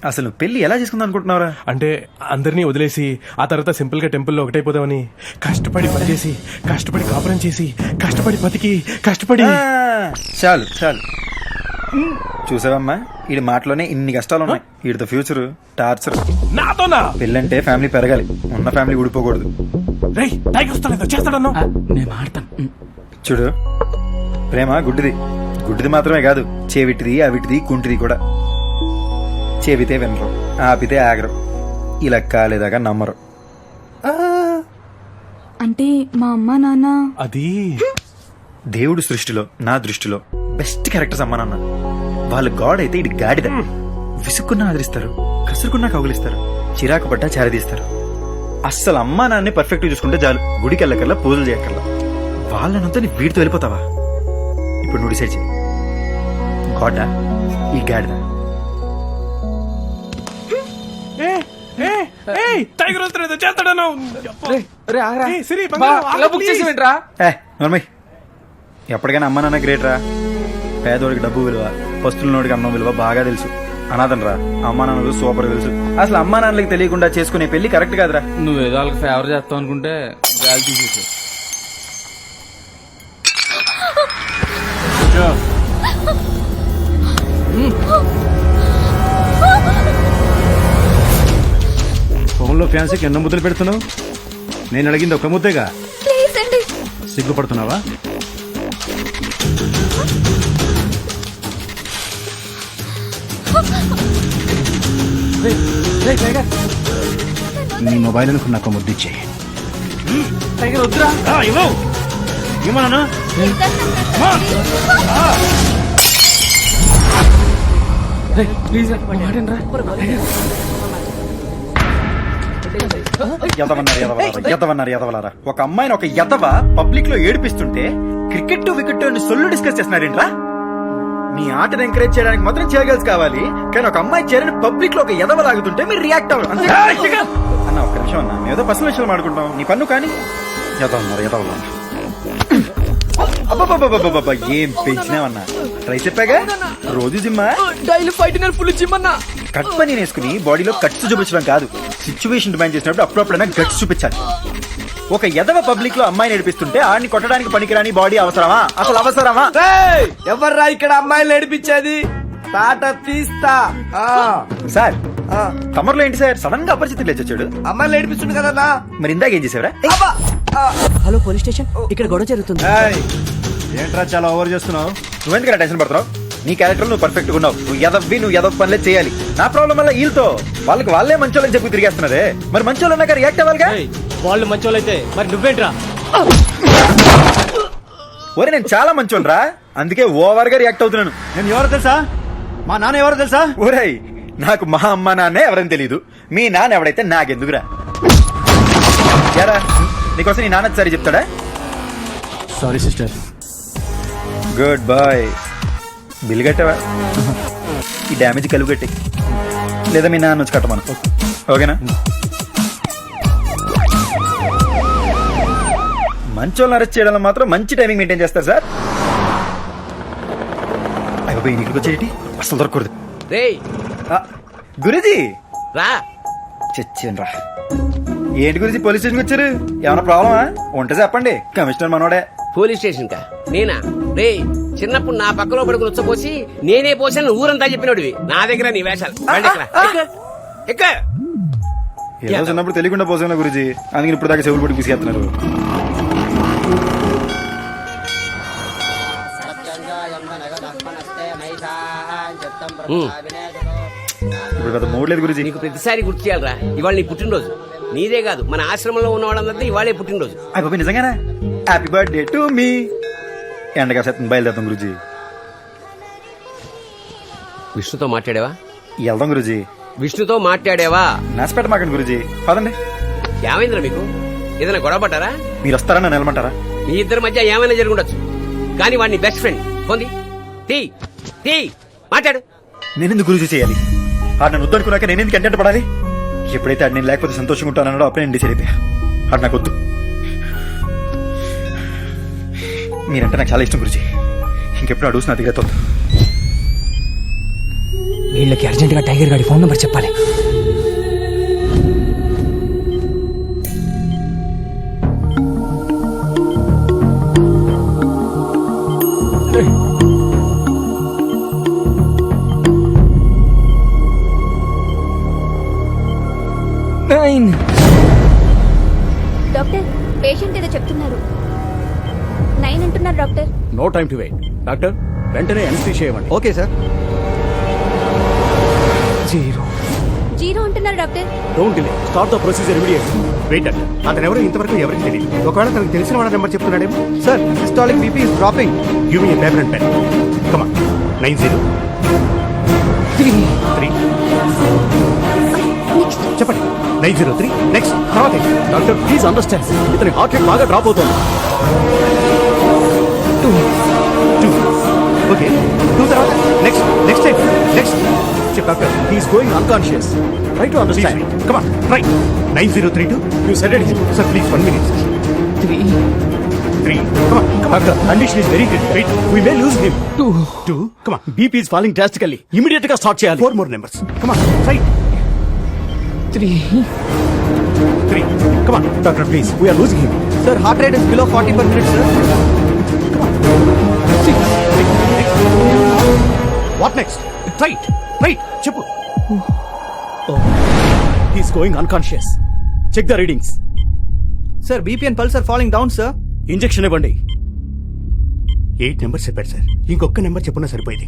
అసలు పెళ్లి ఎలా చేసుకుందాం అనుకుంటున్నారా? అంటే అందరినీ వదిలేసి ఆ తర్వాత సింపుల్ గా టెంపుల్లో ఒకటైపోదామని కష్టపడి పనిచేసి, కష్టపడి కాపురం చేసి, కష్టపడి బతికి, కష్టపడి. చాలు చాలు. చూసావమ్మా, వీడి మాటలోనే ఇన్ని కష్టాలు ఉన్నాయి. వీడితో ఫ్యూచర్ టార్చర్. నాతోనా? పెళ్ళంటే ఫ్యామిలీ పెరగాలి, ఉన్న ఫ్యామిలీ ఊడిపోకూడదు. రేయ్, టైగర్ వస్తాడు, చేస్తాడన్నా. నేను మాడతాను. చూడు, ప్రేమ గుడ్డిది. గుడ్డిది మాత్రమే కాదు, చేవిటిది, అవిటిది, కుంటిది కూడా. చెబితే వినరు, ఆపితే ఆగరు, ఇలా కాలేదాకా నమ్మరు. అంటే మా అమ్మ నాన్న అది దేవుడు సృష్టిలో నా దృష్టిలో బెస్ట్ క్యారెక్టర్స్ అమ్మా నాన్న. వాళ్ళు గాడ్ అయితే ఇది గాడిద. విసుక్కున్నా ఆదరిస్తారు, కసురుకున్నా కౌగులిస్తారు, చిరాకు పడ్డా చారదీస్తారు. అస్సలు అమ్మా నాన్నే పర్ఫెక్ట్ చూసుకుంటే చాలు. గుడికి వెళ్ళకల్లా పూజలు చేయక్కర్లా. వాళ్ళనంతా నీ వీడితో వెళ్ళిపోతావా? ఇప్పుడు నువ్వు డిసైడ్ చేయి, గాడా ఈ గాడిద? టైగర్ వస్తున్నాడు, చేస్తాడను. ఎప్పటికైనా అమ్మ నాన్న గ్రేట్ రా. పేదోడికి డబ్బు విలువ, పస్తులనోడికి అన్నం విలువ బాగా తెలుసు. అనాథన్ రా, అమ్మా నాన్నలు సూపర్ తెలుసు. అసలు అమ్మా నాన్నలకి తెలియకుండా చేసుకునే పెళ్లి కరెక్ట్ కాదురా. నువ్వేదో వాళ్ళకి ఫేవర్ చేస్తావు అనుకుంటే గాలి తీసేసావు. ఫోన్లో ఫ్యాన్సీకి ఎన్నో ముద్దలు పెడుతున్నావు? నేను అడిగింది ఒక ముద్దేగా. ప్లీజ్ అండి. సిగ్గుపడుతున్నావా? నీ మొబైల్ అనుకున్న ఒక ముద్దిచ్చేయి. ఏమన్నా ఎదవలారా. ఒక అమ్మాయిని ఒక ఎదవ పబ్లిక్ లో ఏడిపిస్తుంటే క్రికెట్ వికెట్ అని సొల్లు డిస్కస్ చేస్తున్నారేంట్రా? మీ ఆటను ఎంకరేజ్ చేయడానికి మాత్రం చేయగలిసి కావాలి, కానీ ఒక అమ్మాయి చేరని పబ్లిక్ లో ఒక ఎదవ లాగుతుంటే మీరు రియాక్ట్ అవ్వరు. అన్న ఒక్క నిమిషం అన్న, మేము ఏదో పర్సనల్ విషయాలు మాడుకుంటాం, నీ పన్ను కానీ ఎదవన్నారు. అబ్బా ఏం పెంచినావన్నా? ట్రై చెప్పాగా, రోజు జిమ్మా? డైలీ ఫైటింగ్ ఫుల్ జిమ్ అన్నా. కట్ పని వేసుకుని బాడీలో కట్స్ చూపించడం కాదు, సిచ్యువేషన్ డిమాండ్ చేసినప్పుడు అప్పుడప్పుడైనా గట్స్ చూపించాలి. ఒక ఎదవ పబ్లిక్ లో అమ్మాయి నడిపిస్తుంటే ఆడిని కొట్టడానికి పనికిరాని బాడీ అవసరమా? అసలు అవసరమా? ఎవర్రా ఇక్కడ అమ్మాయిలు నడిపించేది? తాట తీస్తా. సార్ కమర్లో ఏంటి సార్ సడన్ గా అపరిచితులు లేచొచ్చాడు? అమ్మాయిలు నడిపిస్తుంది కదన్నా. మరి ఇందాక ఏం చేసేవరా? హలో పోలీస్ స్టేషన్, ఇక్కడ గొడవ జరుగుతుంది. ఏంట్రా చాలా ఓవర్ చేస్తున్నావు? నువ్వెందుకు టెన్షన్ పడుతున్నావు? నీ క్యారెక్టర్ నువ్వు పర్ఫెక్ట్ గా ఉన్నావు. నువ్వు ఎదవ పనులే చేయాలి. నా ప్రాబ్లం వల్ల వీళ్ళతో వాళ్ళకి వాళ్ళే మంచోళ్ళని చెప్పి తిరిగేస్తున్నారే. మరి మంచోళ్ళు ఉన్నాక రియాక్ట్ అవ్వాలిగా. వాళ్ళు మంచోళ్ళైతే మరి నువ్వేంట్రా? ఒరే నేను చాలా మంచోళ్ళరా, అందుకే ఓవర్ గా రియాక్ట్ అవుతున్నాను. నేను ఎవరో తెలుసా? మా నాన్న ఎవరో తెలుసా? ఒరేయ్ నాకు మా అమ్మ నాన్నే ఎవరని తెలీదు, మీ నాన్న ఎవడైతే నాకెందుకురా? యారా నీకోసం నీ నాన్న సరి చెప్తాడా? Sorry sister. Good boy. Bill కట్టావా? ఈ డ్యామేజ్ కలుగు కట్టి, లేదా మీ నాన్న వచ్చి కట్టమను. ఓకేనా? మంచోళ్ళని అరెస్ట్ చేయడంలో మాత్రం మంచి టైమింగ్ మెయింటైన్ చేస్తారు సార్. అయిపోయి నీకు వచ్చేటి అసలు దొరకకూడదు. గురూజీ రా. చచ్చాను రా. ఏంటి గురించి పోలీస్ స్టేషన్కి వచ్చారు? ఏమైనా ప్రాబ్లమా? ఉంటే చెప్పండి, కమిషనర్ మనోడే. పోలీస్ స్టేషన్ కా? నేనా? రే చిన్నప్పుడు నా పక్కలో పడుకుని ఉచ్చపోసి నేనే పోసాను ఊరంతా చెప్పినోడివి. నా దగ్గర నీ వేషాలు. ఏదో చిన్నప్పుడు తెలియకుండా పోసాను గురూజీ, అందుకని ఇప్పుడు దాకా చెవులు పట్టి తీసుకెళ్తున్నారు. ఇప్పుడు పెద్ద మూడు లేదు గురూజీ. నీకు ప్రతిసారి గుర్తు చేయాలరా, ఇవాళ నీ పుట్టినరోజు. నీదే కాదు, మన ఆశ్రమంలో ఉన్న వాళ్ళందరినీ ఇవాళే పుట్టినరోజు. అయిపోయి నిజంగానా? Happy birthday to me. ఎండగా శాతం బయలుదేరుతాం గురూజీ. విష్ణుతో మాట్లాడావా? వెళ్దాం గురూజీ. విష్ణుతో మాట్లాడావా? నాసిపెట్ట మాకండి గురూజీ, పదండి. ఏమైందిరా మీకు? ఏదైనా గొడవ పడ్డారా? మీరు వస్తారని నన్ను వెళ్ళమంటారా? మీ ఇద్దరి మధ్య ఏమైనా జరుగుండొచ్చు, కానీ వాడిని బెస్ట్ ఫ్రెండ్. పొంది మాట్లాడు. నేనెందుకు గురూజీ చేయాలి? ఆడు నన్ను వద్దనుకున్నాక నేనెందుకు ఎంటెంట పడాలి? ఎప్పుడైతే ఆడు నేను లేకపోతే సంతోషంగా ఉంటానో అప్పుడే నేను డిసైడ్ అయిపోయా. ఆడు నాకు వద్దు. మీరంటే నాకు చాలా ఇష్టం గురూజీ. ఇంకెప్పుడు అడుగుతున్నా నా దగ్గర వద్దు. వీళ్ళకి అర్జెంట్ గా టైగర్ గారి ఫోన్ నంబర్ చెప్పాలి. డాక్టర్ పేషెంట్ ఏదో చెప్తున్నారు. 9 అంటున్నారు doctor. No time to wait. Doctor వెంటనే ఎన్సీ చేయమండి. Okay sir. 0 జీరో అంటున్నారు doctor. Don't delay, start the procedure immediately. Wait doctor, అతను ఎవరు ఇంతవరకు ఎవరికి తెలియదు. ఒకవేళ తనకు తెలిసిన వాళ్ళ నెంబర్ చెప్తున్నాడేమో. Sir systolic BP is dropping. Give me paper and pen. Come on. 903. చెప్పండి. 903. నెక్స్ట్. తర్వాత డాక్టర్ ప్లీజ్ అండర్స్టాండ్, ఇతని హార్ట్ రేట్ బాగా డ్రాప్ అవుతుంది. 2. ఓకే, 2 తర్వాత నెక్స్ట్ నెక్స్ట్ టైం నెక్స్ట్. చెప్పు doctor, he's going unconscious. Try to understand. Come on, try. 9032. You said it. Sir please 1 minute. 3. Come on, doctor. Condition is very critical. Wait, we may lose him. 2. Come on. BP is falling drastically. Immediately గా start చేయాలి. 4 more numbers. Come on, try. 3. Come on, doctor, please. We are losing him. Sir heart rate is below 40 per minute sir. 6. Next. What next? Try it. చెప్పు. Oh. He's going unconscious. Check the readings. Sir BP and pulse are falling down sir. Injection ఇవ్వండి. 8 numbers చెప్పారు sir, ఇంకొక number చెప్పున్నా సరిపోయింది.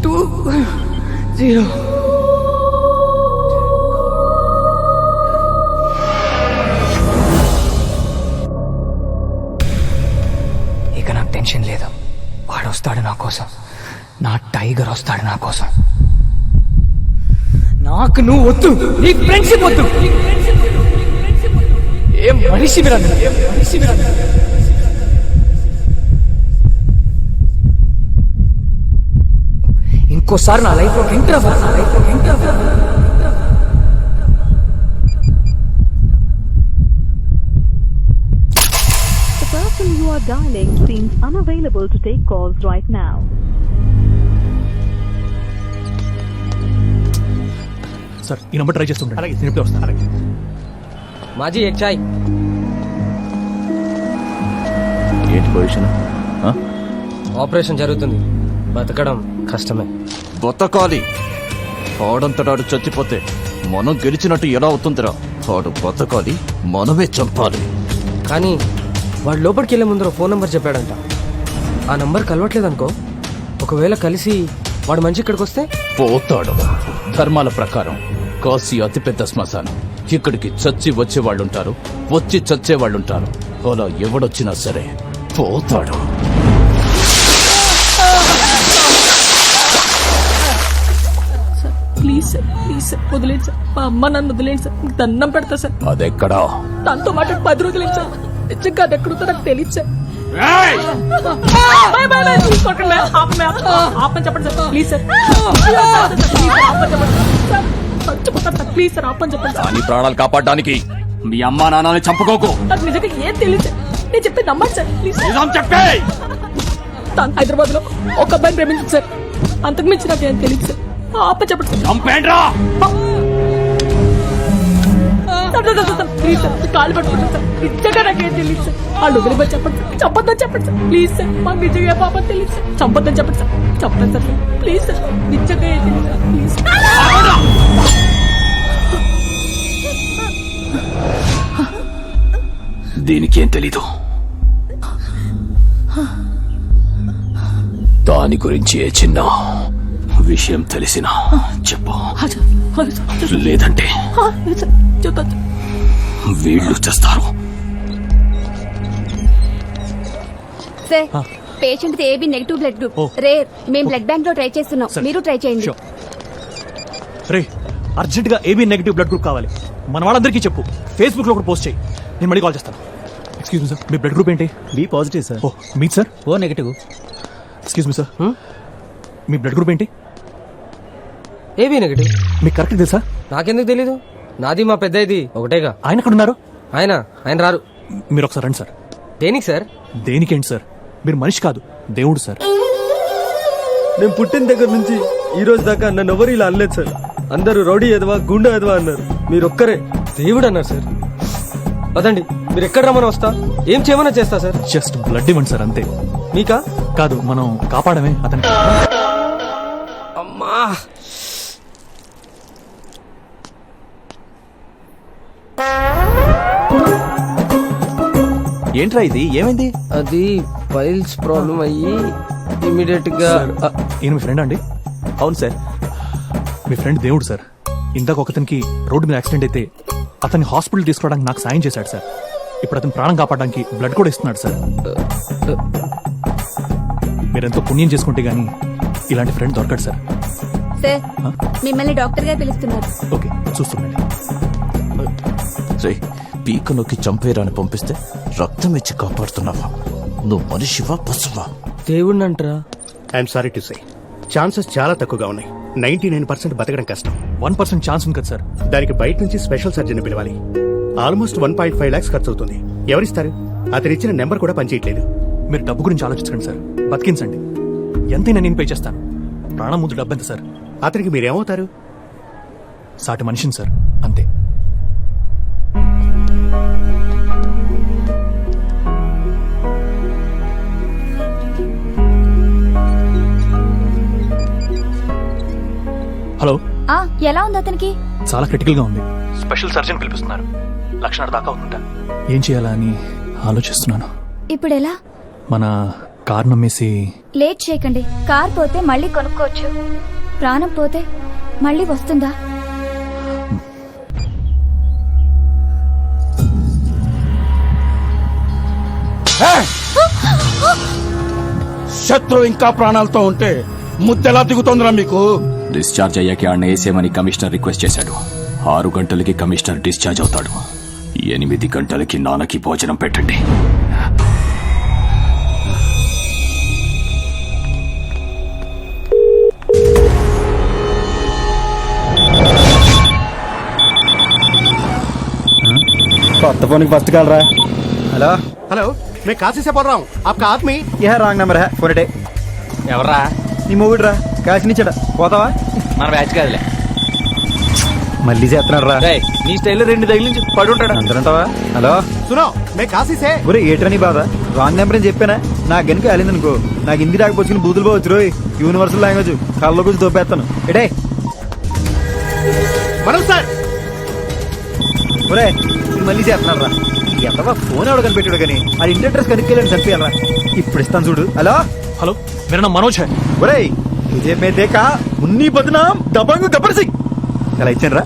2-0. ఇక నాకు tension లేదు. వాడు వస్తాడు నా కోసం, నా టైగర్ వస్తాడు నా కోసం. నాకు నువ్వు వద్దు, నీ ఫ్రెండ్షిప్ వద్దు. ఏం మనిషి మీరు, ఇంకోసారి నా లైఫ్ లో ఎంటర్ అవ్వాలి. The person you are dialing seems unavailable to take calls right now. Sir ఈ నంబర్ ట్రై చేస్తుంటాను. అలాగే నేను ఇప్పుడే వస్తాను. అలాగే మాజీ ఎక్ చాయ్. ఏంటి పొజిషన్? ఆపరేషన్ జరుగుతుంది, బతకడం కష్టమే. బతకాలి. ఆడంతటాడు చచ్చిపోతే మనం గెలిచినట్టు ఎలా అవుతుందిరా? ఆడు బతకాలి, మనమే చంపాలి. కానీ వాడు లోపలికి వెళ్ళే ముందర ఫోన్ నంబర్ చెప్పాడంట. ఆ నంబర్ కలవట్లేదు అనుకో, ఒకవేళ కలిసి వాడు మంచి ఇక్కడికి వస్తే పోతాడు. ధర్మాల ప్రకారం కాశీ అతిపెద్ద శ్మశానం. ఇక్కడికి చచ్చి వచ్చేవాళ్ళుంటారు, వచ్చి చచ్చేవాళ్ళుంటారు. అలా ఎవడొచ్చినా సరే పోతాడు. ప్లీజ్ సార్ వదిలేండి సార్. మా అమ్మ నన్ను వదిలేండి సార్, దండం పెడతా సార్. అదెక్కడా? తనతో మాట 10 రోజులు సార్. నిజంగా అది ఎక్కడుందో నాకు తెలియదు సార్. ఆపని చెప్పండి సార్, ప్లీజ్ సార్. చచ్చిపోతాను సార్, ప్లీజ్ సార్ ఆపని చెప్పండి సార్. దాని ప్రాణాలు కాపాడడానికి మీ అమ్మా నాన్నని చంపుకోకు. నాకు నిజంగా ఏం తెలియదు సార్. నేను చెప్పేది నమ్మండి సార్, ప్లీజ్. నిజం చెప్పే. తను హైదరాబాద్ లో ఒక అబ్బాయిని ప్రేమించింది సార్, అంతకు మించి నాకు ఏం తెలియదు సార్. ఆపని చెప్పండి సార్. చంపేండ్రా. ప్లీజ్ సార్, కాలు పట్టుకుంటాను సార్. నిజంగా నాకేం తెలియదు సార్. వాళ్ళు వదిలిపోయి చెప్పండి సార్, చంపొద్దని చెప్పండి సార్, ప్లీజ్ సార్. మాకు నిజంగా పాపం తెలియదు సార్, చంపొద్దని చెప్పండి సార్. చెప్పండి సార్, ప్లీజ్ సార్. నిజంగా ఏం తెలియదు సార్, ప్లీజ్. దీనికేం తెలీదు. దాని గురించి ఏ చిన్న విషయం తెలిసినా చెప్పు, లేదంటే వీళ్ళు చేస్తారు. Sir patient AB negative blood group rare. మేము బ్లడ్ బ్యాంక్ లో ట్రై చేస్తున్నాం, మీరు ట్రై చేయండి. రే అర్జెంట్ గా ఏబీ నెగిటివ్ బ్లడ్ గ్రూప్ కావాలి. మన వాళ్ళందరికీ చెప్పు, ఫేస్బుక్ లో కూడా పోస్ట్ చేయి. నేను మళ్ళీ కాల్ చేస్తాను. ఎక్స్క్యూజ్ మీ సార్, మీ బ్లడ్ గ్రూప్ ఏంటి? B positive sir. ఓ మీట్ sir. O negative. Excuse me sir, మీ బ్లడ్ గ్రూప్ ఏంటి? AB negative. మీకు కరెక్ట్ తెలుసా? నాకెందుకు తెలీదు, నాది మా పెద్ద ఇది ఒకటేగా. ఆయన ఎక్కడ ఉన్నారు? ఆయన రారు. మీరు ఒకసారి రండి సార్. దేనికి సార్? దేనికేంటి సార్, మీరు మనిషి కాదు దేవుడు సార్. నేను పుట్టిన దగ్గర నుంచి ఈ రోజు దాకా నన్ను ఎవరు ఇలా అనలేదు సార్. అందరూ రౌడీ ఎదవా, గుండె ఎదవా అన్నారు. మీరు ఒక్కరే దేవుడు అన్నారు సార్. పదండి, మీరు ఎక్కడ రమ్మని వస్తా, ఏం చేయమన్నా చేస్తా సార్. జస్ట్ బ్లడ్ ఇవ్వండి సార్, అంతే. మీకా? కాదు, మనం కాపాడమే అతను. అమ్మా ఏంట్రా ఇది ఏమైంది? అది ఫైల్స్ ప్రాబ్లం అయ్యి ఇమీడియట్ గా ఈయన మీ ఫ్రెండ్ అండి? అవును సార్. మీ ఫ్రెండ్ దేవుడు సార్. ఇందాక ఒకతనికి రోడ్డు మీద యాక్సిడెంట్ అయితే అతన్ని హాస్పిటల్ తీసుకోవడానికి నాకు సాయం చేశాడు సార్. ఇప్పుడు అతను ప్రాణం కాపాడడానికి బ్లడ్ కూడా ఇస్తున్నాడు సార్. మీరెంతో పుణ్యం చేసుకుంటే గానీ ఇలాంటి ఫ్రెండ్ దొరకడు సార్. సార్ మిమ్మల్ని డాక్టర్ గారు పిలుస్తున్నారు. ఓకే చూస్తుండండి. రే పీక నొక్కి చంపేరాని పంపిస్తే రక్తం ఇచ్చి కాపాడుతున్నావా? నువ్వు మనిషివా పశువా? దేవుడిని అంటారా? I'm sorry to say chances చాలా తక్కువగా ఉన్నాయి. 99% బతకడం కష్టం. 1% ఛాన్స్ ఉంది కదా సార్. దానికి బయట నుంచి స్పెషల్ సర్జన్ పిలవాలి. ఆల్మోస్ట్ 1.5 lakhs ఖర్చు అవుతుంది. ఎవరిస్తారు? అతనిచ్చిన నెంబర్ కూడా పనిచేయట్లేదు. మీరు డబ్బు గురించి ఆలోచించండి సార్. బతికించండి. ఎంతైనా నేను పే చేస్తాను. ప్రాణం ముందు డబ్బు ఎంత సార్? అతనికి మీరేమవుతారు? సాటి మనిషిని సార్, అంతే. హలో, ఎలా ఉంది అతనికి? చాలా క్రిటికల్ గా ఉంది. స్పెషల్ సర్జన్ పిలిపిస్తున్నారు. లక్షణాలు దాకా ఉందంట. ఏం చేయాలా అని ఆలోచిస్తున్నాను. ఇప్పుడు ఎలా? మన కార్ నమ్మేసి లేట్ చేయకండి. కార్ పోతే మళ్ళీ కొనుక్కోవచ్చు. ప్రాణం పోతే మళ్ళీ వస్తుందా? శత్రు ఇంకా ప్రాణాలతో ఉంటే ముద్దెలా దిగుతోందిరా మీకు? డిశ్చార్జ్ అయ్యాక ఆడిని వేసేమని కమిషనర్ రిక్వెస్ట్ చేశాడు. 6 గంటలకి కమిషనర్ డిశ్చార్జ్ అవుతాడు. 8 గంటలకి నాన్నకి భోజనం పెట్టండి. కొత్త ఫోన్కి ఫస్ట్ కాల్ రా. హలో హలో, मैं काशी से बोल रहा हूँ. आपका आदमी? యా రాంగ్ నెంబర్ హే. ఫోన్ ఎవర్రా? నీ మొగుడు రా. కాసినిచ్చాడా? పోతావా? మన బ్యాచ్ కాదులే. మళ్ళీ చేస్తున్నాడు రా. నీ స్టైల్ 2 తగిలించి పడి ఉంటాడు. అందరంటావా? హలో सुनो, मैं काशी से. ఒరే ఏట్రా నీ బాధ? రాంగ్ నెంబర్ అని చెప్పానా? నాకు గనుక కాలిందనుకో, నాకు హిందీ రాకపోవచ్చు బూతులు పోవచ్చు రోయ్. యూనివర్సల్ లాంగ్వేజ్ కళ్ళలో కూర్చొని దొబ్బేస్తాను. ఎడే మనోజ్ సార్. ఒరే మళ్ళీ చేస్తున్నాడు రా. ఎంతవా ఫోన్ ఎవడ కనిపెట్టాడు కానీ అది ఇంటి అడ్రస్ కనుక్కెళ్ళని చంపేయాలరా. ఇప్పుడు ఇస్తాను చూడు. హలో హలో, मेरा नाम मनोज है. ఒరే तुझे मैं देखा मुन्नी बदनाम दबंग गब्बर సింగ్. ఎలా ఇచ్చాను రా?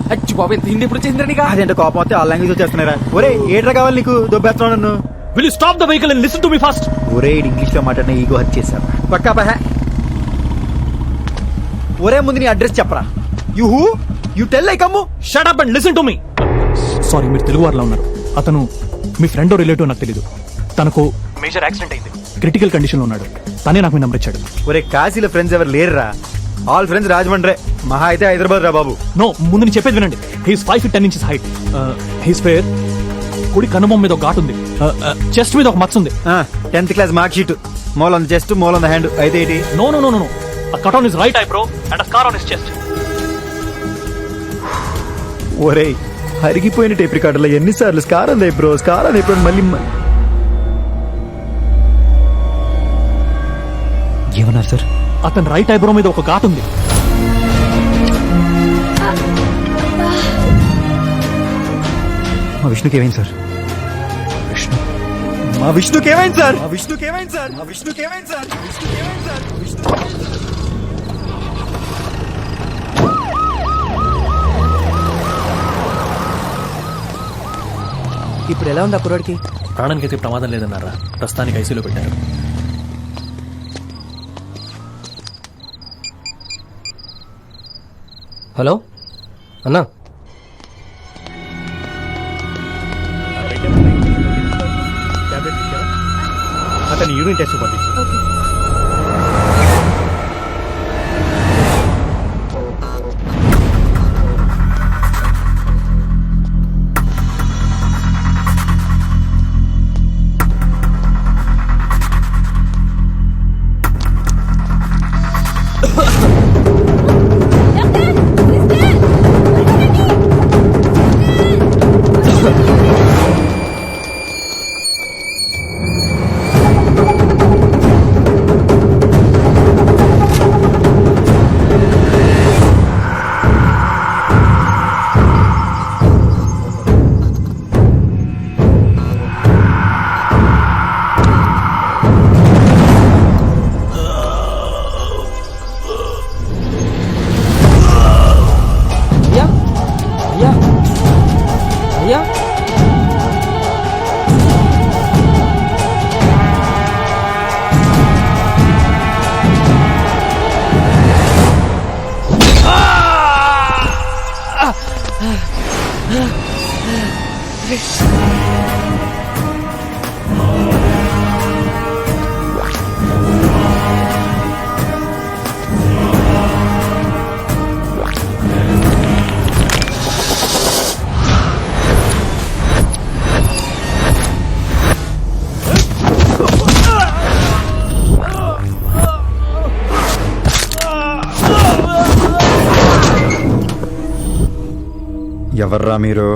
హిందీ ఇప్పుడు చేసిందిరా నీకు? అదేంటో కోపం వస్తే ఆ లాంగ్వేజ్ వచ్చేస్తున్నారా. ఒరే ఏట్రా కావాలి నీకు? దొబ్బేస్తున్నావు నన్ను. Will you stop the vehicle and listen to me first? ఒరే ఇంగ్లీష్ లో మాట్లాడిన ఈగో హత్య చేశారు. పక్కా పహ. ఒరే ముందు నీ అడ్రస్ చెప్పరా. You tell like Ammu. Shut up and listen to me. Sorry, మీరు తెలుగు వారిలో ఉన్నారు. అతను మీ ఫ్రెండ్ రిలేటివ్ నాకు తెలీదు. తనకు మేజర్ యాక్సిడెంట్ అయింది. క్రిటికల్ కండిషన్ లో ఉన్నాడు. తనే నాకు మీ నెంబర్ ఇచ్చాడు. ఒరే కాశీలో ఫ్రెండ్స్ ఎవరు లేరురా. All friends రాజమండ్రే. మహా అయితే హైదరాబాద్ రా బాబు. నో, ముందు నేను చెప్పేది వినండి. He's 5 feet 10 inches height. He's fair. కుడి కనుబొమ్మ మీద ఒక ఘాటు ఉంది. చెస్ట్ మీద ఒక మచ్చ ఉంది. 10th class mark sheet. Mole on chest, mole on the hand. అయితే ఏంటి? No no no no. A cut on his right eyebrow and a scar on his chest. ఒరే హరిగిపోయిన టేప్ రికార్డులో ఎన్నిసార్లు స్కార్ అంది బ్రో, స్కార్ అంది bro. మళ్ళీ ఏమన్నారు sir? అతని రైట్ ఐబ్రో మీద ఒక ఘాటు ఉంది. మా విష్ణుకి ఏమైంది సార్? విష్ణు మా విష్ణుకి ఏమైంది సార్? మా విష్ణుకి ఏమైంది సార్? మా విష్ణుకి ఏమైంది సార్? విష్ణుకి ఏమైంది సార్? ఇప్పుడు ఎలా ఉంది ఆ కుర్రాడికి? ప్రాణానికి అయితే ప్రమాదం లేదన్నారా. ప్రస్తుతానికి ఐసీలో పెట్టారు. హలో అన్నా, అతని యూరిన్ టెస్ట్ పంపించు. ఎవర్రా మీరు?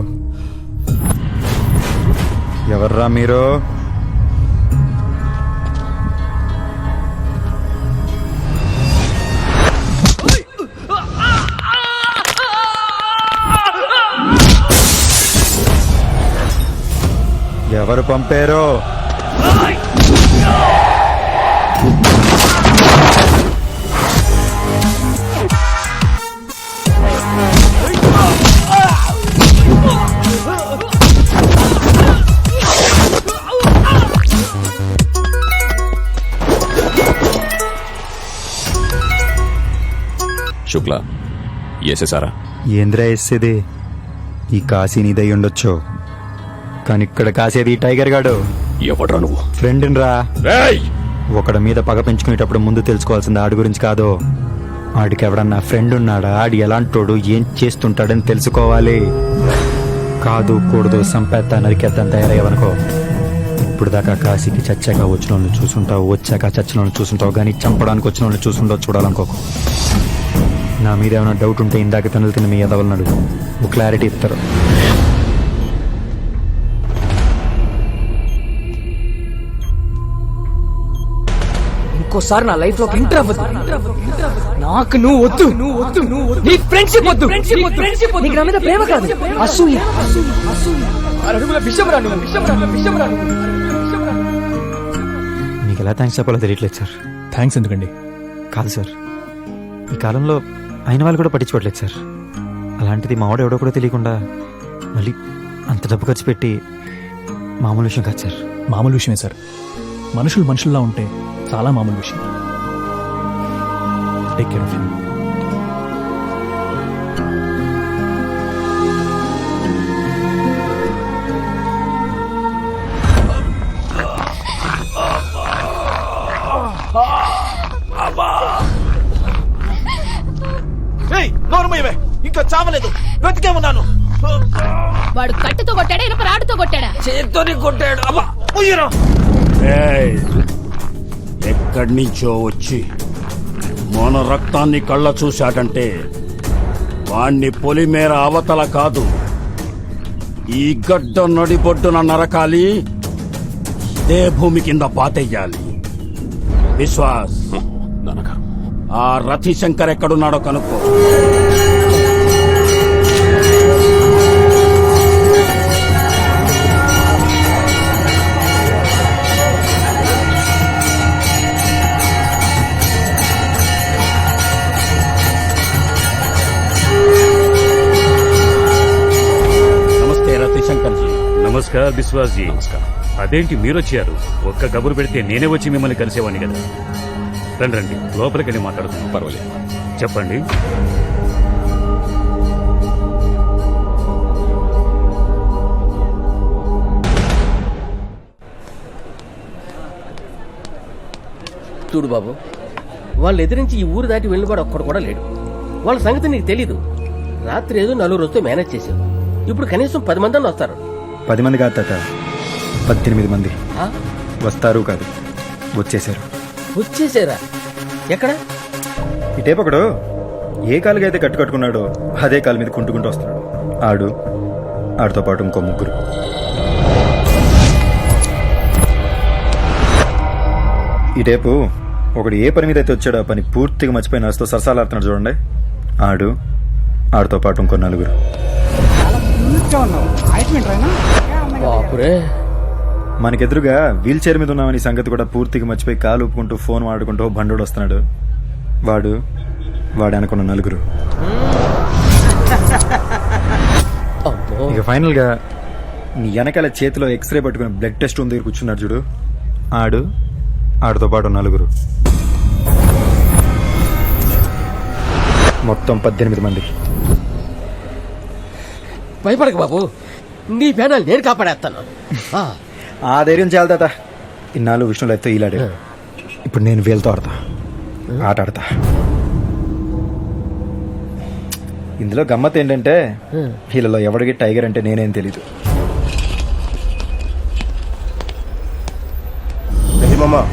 ఎవర్రా మీరు? ఎవరు పంపారో? శుక్లా వేసేసారా? ఏంద్రా వేసేది? ఈ కాశీ నీదై ఉండొచ్చు, కానీ ఇక్కడ కాసేది ఈ టైగర్ గాడు. ఎవడ్రా నువ్వు? ఫ్రెండ్ రా. రేయ్! ఒకడి మీద పగ పెంచుకునేటప్పుడు ముందు తెలుసుకోవాల్సింది ఆడి గురించి కాదు, ఆడికి ఎవడన్నా ఫ్రెండ్ ఉన్నాడా, ఆడి ఎలాంటోడు, ఏం చేస్తుంటాడని తెలుసుకోవాలి. కాదు కూడదు సంపేత్తా నరికేద్దాం తయారయ్యావనుకో, ఇప్పుడు దాకా కాశీకి చచ్చాక వచ్చిన వాళ్ళని చూసుంటావు, వచ్చాక చచ్చిన వాళ్ళని చూసుంటావు, కానీ చంపడానికి వచ్చిన వాళ్ళని చూసుంటావు చూడాలనుకోకు. నా మీద ఏమైనా డౌట్ ఉంటే ఇందాక తనులు తిన్న మీ ఎదవలన్నాడు, ఓ క్లారిటీ ఇస్తారు. ఇంకోసారి నా లైఫ్ లోకి ఎంటర్ అవ్వదు. నాకు నువ్వు వద్దు, నీ ఫ్రెండ్షిప్ వద్దు. నీకు నా మీద ప్రేమ కాదు, అసూయ. అడుగుల విషం రా నువ్వు, విషం రా. మీకు ఎలా థ్యాంక్స్ చెప్పాలో తెలియట్లేదు సార్. థ్యాంక్స్ ఎందుకండి? కాదు సార్, ఈ కాలంలో అయిన వాళ్ళు కూడా పట్టించుకోవట్లేదు సార్. అలాంటిది మావాడు ఎవడో కూడా తెలియకుండా మళ్ళీ అంత డబ్బు ఖర్చు పెట్టి మామూలు విషయం కాదు సార్. మామూలు విషయమే సార్. మనుషులు మనుషుల్లా ఉంటే చాలా మామూలు విషయం. Take care of him. ఇంకా చావలేదు, బ్రతికే ఉన్నాను. వాడు కట్టుతో కొట్టాడా, ఇనప రాడుతో కొట్టాడా? చేత్తోనే కొట్టాడు. ఎక్కడి నుంచో వచ్చి మన రక్తాన్ని కళ్ళ చూశాడంటే వాణ్ణి పొలిమేర అవతల కాదు, ఈ గడ్డ నడిబొడ్డున నరకాలి, ఇదే భూమి కింద పాతెయ్యాలి. విశ్వాస్, ఆ రతిశంకర్ ఎక్కడున్నాడో కనుక్కో. నమస్కారం బిశ్వాస్ జీ. అదేంటి మీరొచ్చారు? ఒక్క కబురు పెడితే నేనే వచ్చి మిమ్మల్ని కలిసేవాడిని కదా. రండి రండి, లోపలికి వెళ్ళి మాట్లాడుతున్నాం. పర్వాలేదు, చెప్పండి. చూడు బాబు, వాళ్ళు ఎదిరించి ఈ ఊరు దాటి వెళ్ళినవాడు ఒక్కడు కూడా లేడు. వాళ్ళ సంగతి నీకు తెలీదు. రాత్రి ఏదో 4 రోజుతో మేనేజ్ చేశావు. ఇప్పుడు కనీసం 10 మంది వస్తారు. 10 మంది కాదు తాత, 18 మంది వస్తారు. కాదు, వచ్చేసారు. వచ్చేసారా? ఎక్కడ? ఈ టేపు ఒకడు ఏ కాలుగా అయితే కట్టుకున్నాడో అదే కాలు మీద కుంటుకుంటూ వస్తున్నాడు. ఆడితో పాటు ఇంకో 3. ఈ టేపు ఒకడు ఏ పని మీద అయితే వచ్చాడో ఆ పని పూర్తిగా మర్చిపోయి నడుస్తూ సరసాలాడుతున్నాడు చూడండి. ఆడితో పాటు ఇంకో 4. మనకెదురుగా వీల్ చైర్ మీద ఉన్నామని సంగతి కూడా పూర్తిగా మర్చిపోయి కాలు ఊపుకుంటూ ఫోన్ వాడుకుంటూ బండోడు వస్తున్నాడు. వాడు అనుకున్న 4. ఇక ఫైనల్ గా నీ వెనకాల చేతిలో ఎక్స్రే పట్టుకుని బ్లడ్ టెస్ట్ ఉంది దగ్గర కూర్చున్నాడు చూడు. ఆడితో పాటు 4. మొత్తం 18 మంది. భయపడక బాబు, నీ పేనాలు నేను కాపాడేస్తాను. ఆ ధైర్యం చాలు తాత. ఇన్నాళ్ళు విష్ణులు అయితే ఈలాడే, ఇప్పుడు నేను వీళ్ళతో ఆట ఆడతా. ఇందులో గమ్మత్ ఏంటంటే వీళ్ళలో ఎవడికి టైగర్ అంటే నేనేం తెలీదు.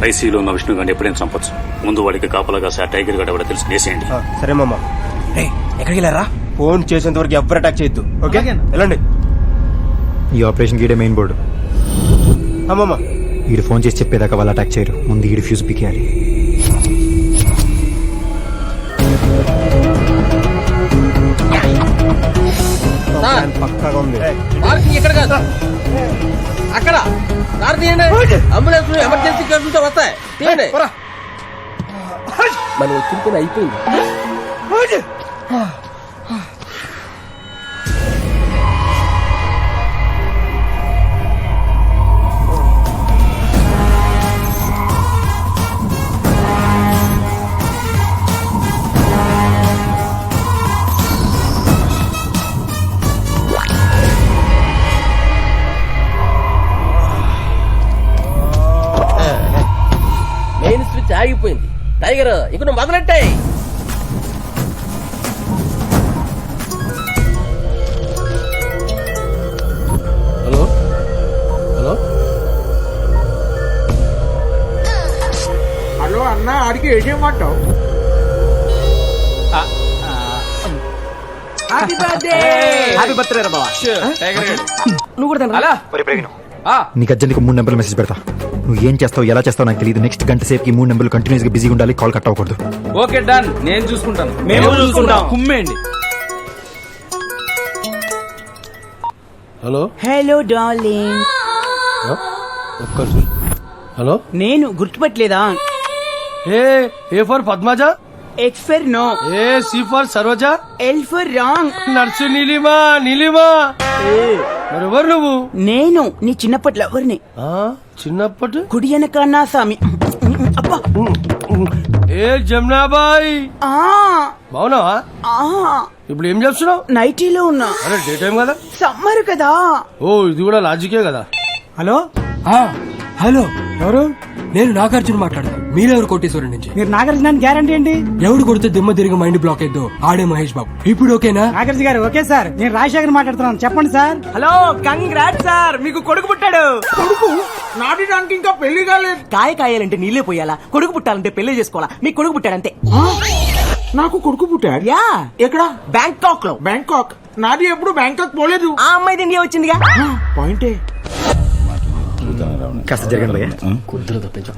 ఐసీలో ఉన్న విష్ణు గారిని ఎప్పుడైనా చంపొచ్చు. ముందు వాడికి కాపలాగా టైగర్ గడ తెలుసు నేసేయండి. సరే మామ. ఎక్కడికి వెళ్ళారా? ఫోన్ చేసేంత వరకు ఎవరు అటాక్ చేయొద్దు. ఓకే వెళ్ళండి. ఈ ఆపరేషన్ గీడే మెయిన్ బోర్డు. అమ్మమ్మ వీడు ఫోన్ చేసి చెప్పేదాకా వాళ్ళు అటాక్ చేయరు. ముందు వీడి ఫ్యూజ్ పీకేయాలి. పక్కాగా ఉంది. ఇక్కడ కాదు అక్కడ కారు తీయండి. అంబులెన్స్ ఎమర్జెన్సీ కేసులతో వస్తాయి. తీయండి. మనం వచ్చిన పని అయిపోయింది. మెయిన్ స్విచ్ ఆగిపోయింది. టైగర్ ఇక నువ్వు మొదలెట్టాయి. హలో హలో హలో అన్న, ఆడికి ఏసేయమంటావు? హ్యాపీ బర్త్డే రా బావా. నువ్వు కూడా తినరా? నీకు అర్జెంట్గా 3 నెంబర్లు మెసేజ్ పెడతా. నువ్వు ఏం చేస్తావు ఎలా చేస్తావు నాకు తెలియదు. నెక్స్ట్ గంట సేపుకి 3 నెంబర్లు కంటిన్యూస్ గా బిజీగా ఉండాలి. కాల్ కట్ అవ్వకూడదు. Okay done. నేను చూసుకుంటాను. మేము చూసుకుంటాం. కుమ్మేయండి. Hello hello darling. హలో నేను గుర్తుపట్టలేదా? A for Padmaja, X for no, A C for Saroja, L for wrong. Nurse Neelima. Neelima మరెవరు నువ్వు? నేను నీ చిన్నప్పటి లవర్ని. చిన్నప్పటి కుడి వెనక నా స్వామి. అబ్బా. ఏ జమునాబాయ్ బావునావా? ఇప్పుడు ఏం చేస్తున్నావు? నైటీలో ఉన్నా. అరే డే టైం కదా. సమ్మర్ కదా. ఓ ఇది కూడా లాజికే కదా. హలో హలో, ఎవరు? నేను నాగార్జున మాట్లాడతాను. మీరెవరు? కోటేశ్వరం నుంచి. మీరు నాగార్జున గ్యారంటీ ఏంటి? ఎవడు కొడితే దిమ్మ తిరిగి మైండ్ బ్లాక్ అయిద్దో ఆడే మహేష్ బాబు. ఇప్పుడు ఓకేనా? నాగార్జున గారు ఓకే సార్. నేను రాజశేఖర్ మాట్లాడుతున్నాను. చెప్పండి సార్. హలో కంగ్రాట్ సార్, మీకు కొడుకు పుట్టాడు. కొడుకు నాటిడానికి ఇంకా పెళ్లి కాలేదు. కాయ కాయాలంటే నీళ్ళే పోయాలా? కొడుకు పుట్టాలంటే పెళ్లి చేసుకోవాలా? మీకు కొడుకు పుట్టాడంతే. నాకు కొడుకు పుట్టాడు. యా. ఎక్కడ? బ్యాంకాక్ లో. బ్యాంకాక్? నాది ఎప్పుడు బ్యాంకాక్ పోలేదు. ఆ అమ్మాయి ఇండియా వచ్చిందిగా. పాయింటే. కాస్త జరగండి భయ్యా.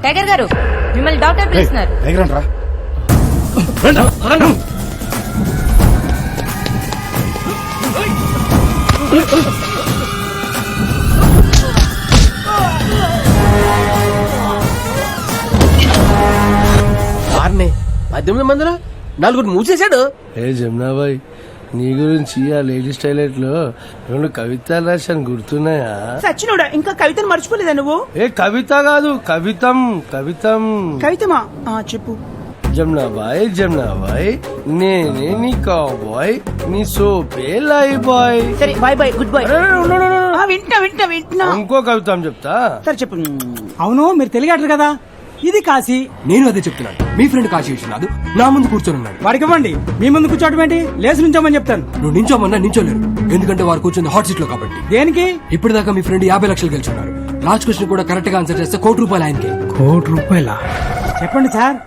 టైగర్ గారు మిమ్మల్ని డాక్టర్ పిలుస్తున్నారు. వారిని 18 మందిలో 4 మూసేశాడు. ఏ జమునాబాయ్, నీ గురించి ఆ లేడీస్ టాయిలెట్ లో 2 కవితలు రాశాను, గుర్తున్నాయా? సచ్చినోడా, ఇంకా కవితను మర్చిపోలేదా నువ్వు? ఏ కవిత కాదు, కవితం. కవితం. కవితమా? చెప్పు. జమునాబాయ్ జమునాబాయ్, నేనే నీ కాబాయ్, నీ సోపే లై బాయ్. సరే బాయ్ బాయ్, గుడ్ బాయ్. వింటున్నా. ఇంకో కవితం చెప్తా. సరే చెప్పు. అవును, మీరు తెలియదు కదా, ఇది కాశీ. నేను అదే చెప్తున్నాను. మీ ఫ్రెండ్ కాశీ విశ్వనాథ్ నా ముందు కూర్చొని ఉన్నాడు. వాడికి ఇవ్వండి. మీ ముందు కూర్చోవడం ఏంటి? లేచి నుంచోమని చెప్తాను. నువ్వు నించోమన్నా నించోలేరు. ఎందుకంటే వారు కూర్చుంది హాట్ సీట్ లో కాబట్టి. దేనికి? ఇప్పటిదాకా మీ ఫ్రెండ్ 50 లక్షలు గెలుచున్నారు. లాస్ట్ క్వశ్చన్ కూడా కరెక్ట్ గా ఆన్సర్ చేస్తే ₹1 కోటి ఆయనకి. ₹1 చెప్పండి సార్.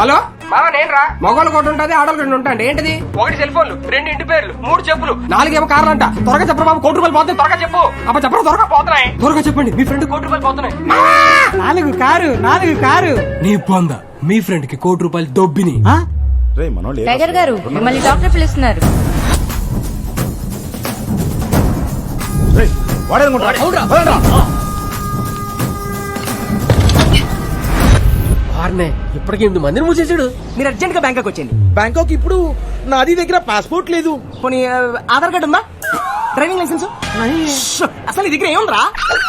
హలో మామ, నేను రా. మగవాళ్ళు ఒకటి ఉంటుంది, ఆడవాళ్ళు 2 ఉంటాయండి. ఏంటిది? 1 సెల్ ఫోన్లు, 2 ఇంటి పేర్లు, 3 చెప్పులు, 4 ఏమో కార్లు అంట. త్వరగా చెప్పరు బాబు, ₹1 పోతుంది. త్వరగా చెప్పు. అబ్బా చెప్పరు, త్వరగా పోతున్నాయి. త్వరగా చెప్పండి. మీ ఫ్రెండ్ ₹1 పోతున్నాయి. 4 కారు. నీ పొంద. మీ ఫ్రెండ్ కి ₹1 దొబ్బిని. టైగర్ గారు మిమ్మల్ని డాక్టర్ పిలుస్తున్నారు. ఇప్పటికి 8 మందిని మూసేసాడు. మీరు అర్జెంట్ గా బ్యాంకాక్ వచ్చేయండి. బ్యాంకాక్ ఇప్పుడు నాది దగ్గర పాస్పోర్ట్ లేదు. పోనీ ఆధార్ కార్డు ఉందా? Driving licence? అసలు ఈ దగ్గర ఏముందిరా?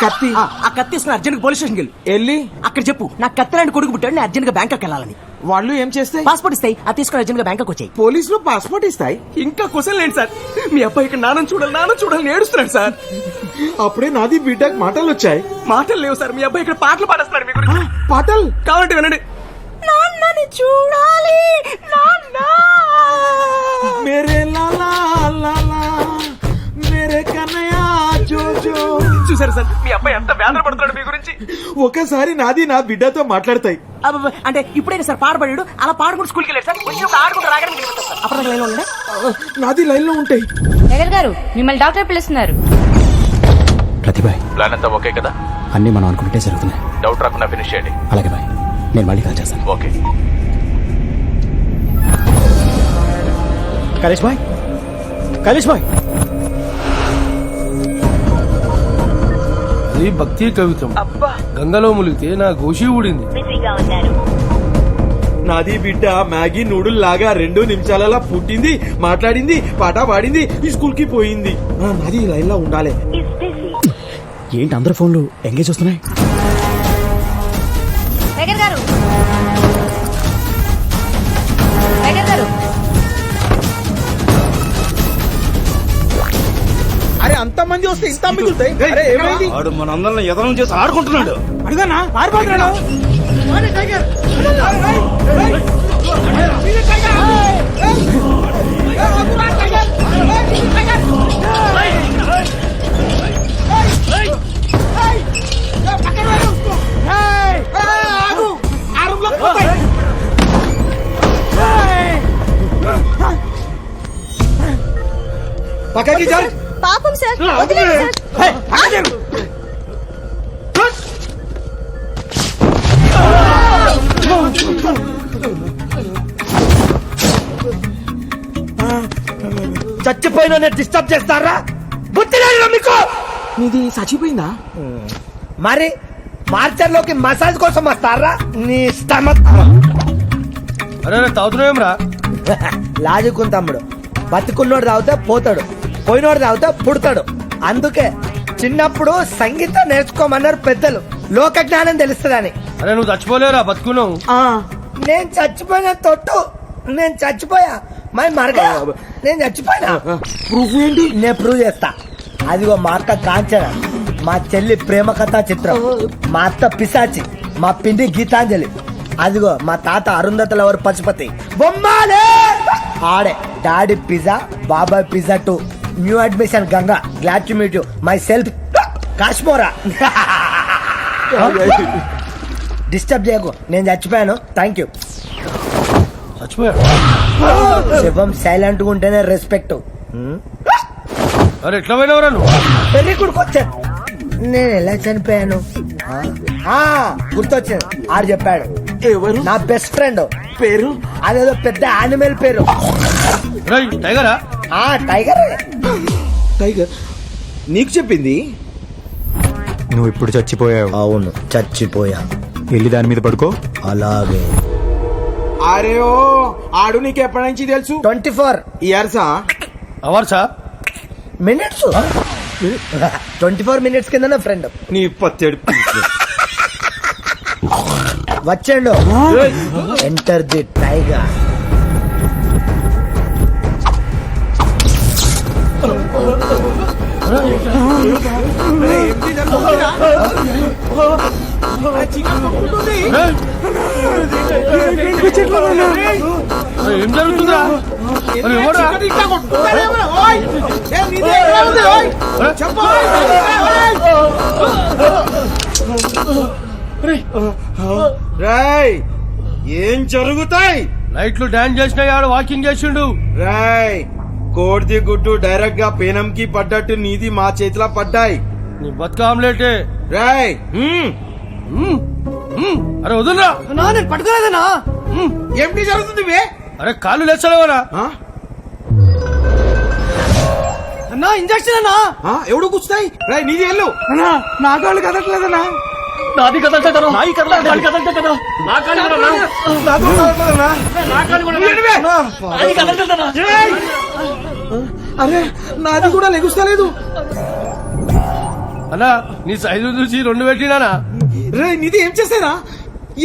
కత్తి. ఆ కత్తి తీసుకుని అర్జెంట్ పోలీస్ స్టేషన్కి వెళ్ళి అక్కడ చెప్పు, నాకు కత్తి లాంటి కొడుకు పుట్టాడు, నేను అర్జెంట్ గా బ్యాంకాక్ వెళ్ళాలని. వాళ్ళు ఏం చేస్తాయి? పాస్పోర్ట్ ఇస్తాయి. అది తీసుకుని అర్జెంట్ గా బ్యాంకాక్ వచ్చాయి. పోలీసులు పాస్పోర్ట్ ఇస్తాయి. ఇంకా క్వశ్చన్ లేండి సార్. మీ అబ్బాయి ఇక్కడ నాన్న చూడాలని ఏడుస్తున్నాడు సార్. అప్పుడే నాది బీటెక్ మాటలు వచ్చాయి. మాటలు లేవు సార్. మీ అబ్బాయి ఇక్కడ పాటలు పాడేస్తున్నాడు మీ గురించి. పాటలు కావాలంటే వినండి. నాన్నని చూడాలి నాన్న, మేరే లాలా లాలా, మేరే కన్నయ్య జో జో. చూసారు సార్, మీ అబ్బాయి ఎంత వేదన పడుతున్నాడు మీ గురించి. ఒకసారి నాది నా బిడ్డతో మాట్లాడతాయి. అంటే ఇప్పుడైనా సార్ పాడబడాడు అలా పాడుకుంటూ స్కూల్కి వెళ్ళాడు సార్ వచ్చినప్పుడు ఆడుకుంటూ రాగడానికి అప్పుడు లైన్ ఉండే నాది లైన్ లో ఉంటాయి. నగర్ గారు మిమ్మల్ని డాక్టర్ పిలుస్తున్నారు. ప్రతిభాయ్ ప్లాన్ అంతా ఓకే కదా? అన్ని మనం అనుకుంటే జరుగుతున్నాయి. డౌట్ రాకుండా ఫినిష్ చేయండి. అలాగే బాయ్, నేను మళ్ళీ కాల్ చేస్తాను. ఓకే. కలేష్ బాయ్, కలేష్ బాయ్, అది భక్తి కవిత్వం. గంగలో ములిగితే నా గోషి ఊడింది. నాది బిడ్డ మ్యాగీ నూడుల్ లాగా 2 నిమిషాలలో పుట్టింది, మాట్లాడింది, పాట పాడింది, ఈ స్కూల్ కి పోయింది. నాది లైన్ లో ఉండాలి. ఏంటి అందరు ఫోన్లు ఎంగేజ్ వస్తున్నాయి? నగర్ గారు, నగర్ గారు, అరే అంత మంది వస్తే ఇంత మిగులుతాయి. అరే ఏమైంది? వాడు మనందరిని ఎదనం చేసి ఆడుకుంటున్నాడు. అడుగునా పారిపోతున్నాడు. పక్కకి జరు. పాపం సార్, వదిలేండి సార్. చచ్చిపోయిన డిస్టర్బ్ చేస్తారా? బుద్ధి లేదు మీకు? నీది చచ్చిపోయిందా? మరి మార్చర్లోకి మసాజ్ కోసం వస్తారా? నీ స్టమక్ అరే తాగుతున్నాం రా. లాజుకుని తమ్ముడు, బతుకున్నోడు తాగితే పోతాడు, పోయినోడు తాగితే పుడతాడు. అందుకే చిన్నప్పుడు సంగీతం నేర్చుకోమన్నారు పెద్దలు, లోక జ్ఞానం తెలుస్తుందని. అరే నువ్వు చచ్చిపోలేరా, బతుకున్నావు. నేను చచ్చిపోయిన తొట్టు, నేను చచ్చిపోయా మై మరగా, నేను చచ్చిపోయినా. ప్రూఫ్ ఏంటి? నేను ప్రూవ్ చేస్తా. అదిగో మా అక్క కాంచన, మా చెల్లి ప్రేమ కథా చిత్రం, మా అత్త పిశాచి, మా పిండి గీతాంజలి, అదిగో మా తాత అరుంధతల ఎవరు పశుపతి. బొమ్మాలే ఆడే డాడీ పిజ్జా, బాబాయ్ pizza 2, new admission Ganga, glad to meet you, myself Kashmora. Disturb చేయకు, నేను చచ్చిపోయాను. Thank you. శివం సైలెంట్ గా ఉంటేనే రెస్పెక్ట్. అరే ఎట్లా పోయినవరా నువ్వు? పెళ్లి కొడుకు వచ్చాను. నేను ఎలా చనిపోయాను? గుర్తొచ్చింది, ఆడు చెప్పాడు. ఎవరు? నా బెస్ట్ ఫ్రెండ్. పేరు? అదేదో పెద్ద యానిమల్ పేరు. టైగరా? టైగర్. టైగర్ నీకు చెప్పింది? నువ్వు ఇప్పుడు చచ్చిపోయావు. అవును చచ్చిపోయా. వెళ్ళి దాని మీద పడుకో. అలాగే. అరే ఓ ఆడు నీకు ఎప్పటి నుంచి తెలుసు? 24 ఇయర్సా? అవర్సా? మినిట్స్. 24 మినిట్స్ కింద నా ఫ్రెండ్. నీ పత్తేడు వచ్చాడు. Enter the tiger. ఏం జరుగుతుందా? ఏం జరుగుతాయి? నైట్లు డాన్స్ చేసినా ఆడు వాకింగ్ చేసిండు. రాయ్ కోడిది గుడ్డు డైరెక్ట్ గా పేనంకి పడ్డట్టు నీది మా చేతిలో పడ్డాయి. నీ బతుక ఆమ్లెటే. రాయ్ అరే వదులురా. నేను పట్టుకోలేదనా? ఏమిటి జరుగుతుంది? అరే కాళ్ళు లేచలేవరా? అన్నా ఇంజక్షన్ అన్నా. ఎవడు కూర్చుతాయి? రాయ్ నీది వెళ్ళు. నా కాళ్ళు కదట్లేదన్నా. నాది కదంటే కదా, నాయి కదంటే కదా, నా కాళ్ళు కూడా నా. నా కాళ్ళు కూడా నా. నాయి కదంటే కదా. అరే నాది కూడా లెగుస్తలేదు. అన్నా నీ సైజు చూసి 2 పెట్టినానా? రే నీది ఏం చేస్తారా?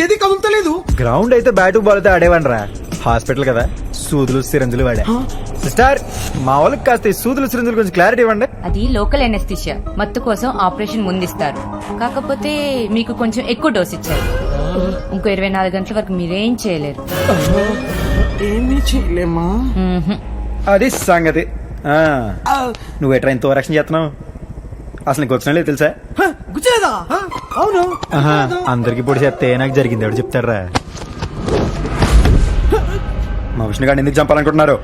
ఏది కదులుతలేదు. గ్రౌండ్ అయితే బ్యాటు బాల్ అయితే ఆడేవనరా. హాస్పిటల్ కదా, సూదులు సిరంజులు వాడా. సిస్టర్ మా వాళ్ళకి కాస్త ఈ సూదులు సిరంజులు కొంచెం క్లారిటీ ఇవ్వండి. అది లోకల్ ఎనెస్థిషియా, మత్తు కోసం ఆపరేషన్ ముందిస్తారు. కాకపోతే మీకు కొంచెం ఎక్కువ డోస్ ఇచ్చారు. ఇంకో 24 గంటల వరకు మీరేం చేయలేరు. ఏమీ చేయలేమా? అది సంగతి. నువ్వు ఎట్రా ఇంత రక్షణ చేస్తున్నావు? అసలు నీకు వచ్చినా లేదు తెలుసా? గుచ్చలేదా? అవును. అందరికి పొడి చెప్తే నాకు జరిగింది ఎవడు చెప్తారా? మా విష్ణు గారిని ఎందుకు చంపాలనుకుంటున్నారు?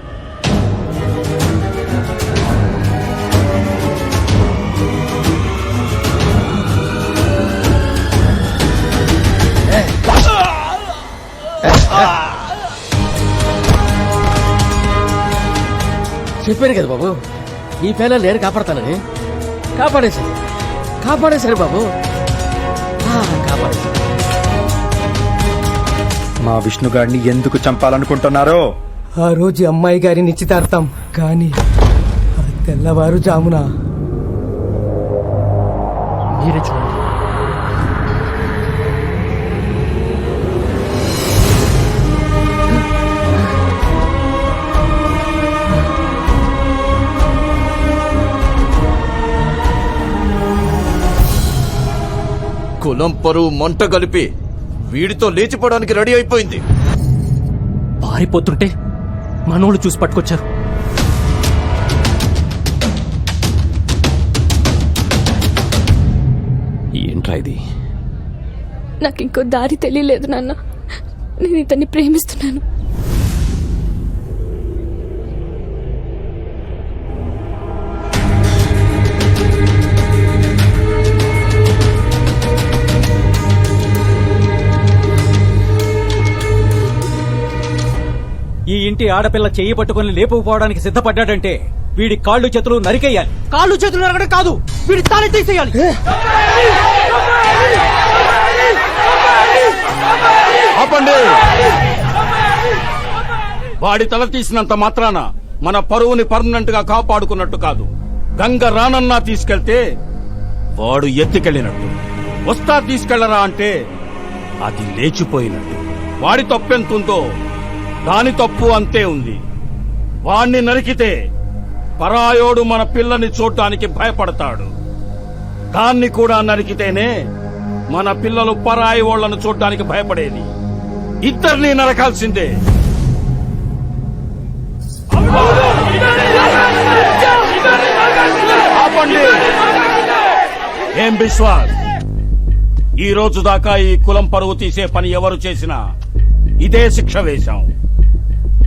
చెప్పాను కదా బాబు, ఈ పేన నేను కాపాడతానని. కాపాడేశారు బాబు, కాపాడేశారు. మా విష్ణు గారిని ఎందుకు చంపాలనుకుంటున్నారో? ఆ రోజు అమ్మాయి గారి నిశ్చితార్థం, కానీ ఆ తెల్లవారుజామున మీరే చూడండి. కులం పరువు మంట కలిపి వీడితో లేచిపోవడానికి రెడీ అయిపోయింది. పారిపోతుంటే మనోళ్ళు చూసి పట్టుకొచ్చారు. ఏంట్రా ఇది? నాకు ఇంకో దారి తెలియలేదు నాన్న. నేను ఇతన్ని ప్రేమిస్తున్నాను. ఈ ఇంటి ఆడపిల్ల చెయ్యి పట్టుకుని లేపుకుపోవడానికి సిద్ధపడ్డాడంటే వీడి కాళ్ళు చేతులు నరికేయాలి. కాళ్ళు చేతులు నరకడం కాదు, వీడి తాళి తీసేయాలి. ఆపండి! వాడి తల తీసినంత మాత్రాన మన పరువుని పర్మనెంట్ గా కాపాడుకున్నట్టు కాదు. గంగ రానన్నా తీసుకెళ్తే వాడు ఎత్తికెళ్ళినట్టు. వస్తా తీసుకెళ్లరా అంటే అది లేచిపోయినట్టు. వాడి తప్పెంతుందో దాని తప్పు అంతే ఉంది. వాణ్ణి నరికితే పరాయోడు మన పిల్లని చూడ్డానికి భయపడతాడు. దాన్ని కూడా నరికితేనే మన పిల్లలు పరాయి ఓళ్లను చూడ్డానికి భయపడేది. ఇద్దరిని నరకాల్సిందే. ఆపండి! ఏం విశ్వాస్, ఈ రోజు దాకా ఈ కులం పరువు తీసే పని ఎవరు చేసినా ఇదే శిక్ష వేశాం.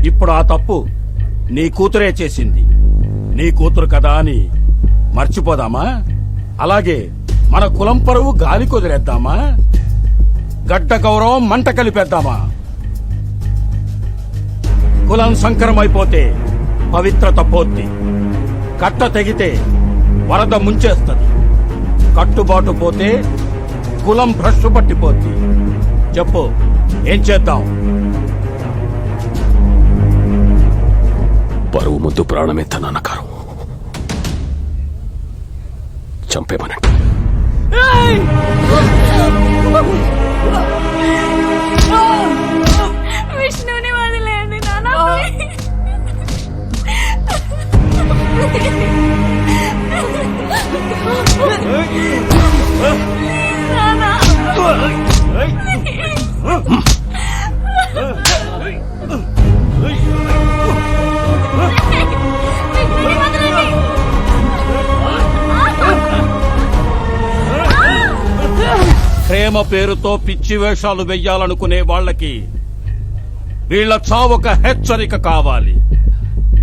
ఇప్పుడు ఆ తప్పు నీ కూతురే చేసింది. నీ కూతురు కదా అని మర్చిపోదామా? అలాగే మన కులం పరువు గాలి కుదిరేద్దామా? గడ్డ గౌరవం మంట కలిపేద్దామా? కులం సంకరమైపోతే పవిత్రత పోద్ది. కట్ట తెగితే వరద ముంచేస్తుంది. కట్టుబాటు పోతే కులం భ్రష్టు పట్టిపోద్ది. చెప్పు, ఏం చేద్దాం? పరువు ముద్దు ప్రాణమే తన అన్నకారం. చంపేమనండి. విష్ణుని వదిలేయండి నాన్న. ప్రేమ పేరుతో పిచ్చి వేషాలు వెయ్యాలనుకునే వాళ్ళకి వీళ్ల చావొక హెచ్చరిక కావాలి.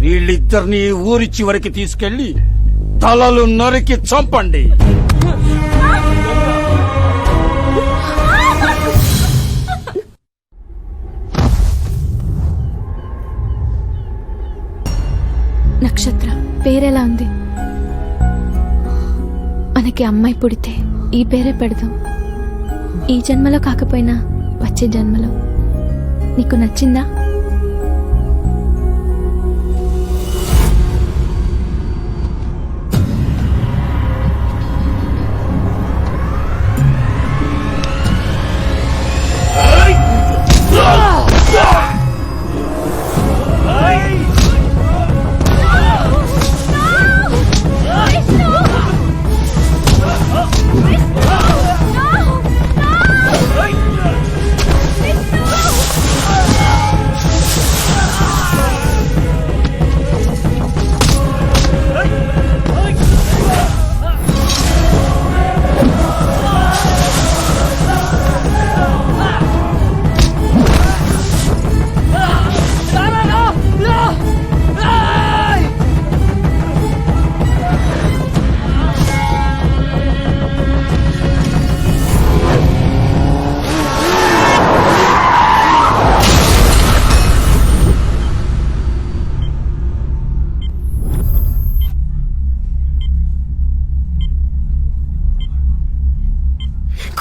వీళ్ళిద్దరినీ ఊరి చివరికి తీసుకెళ్లి తలలు నరికి చంపండి. నక్షత్ర పేరెలా ఉంది? మనకి అమ్మాయి పుడితే ఈ పేరే పెడదాం. ఈ జన్మలో కాకపోయినా వచ్చే జన్మలో. నీకు నచ్చిందా?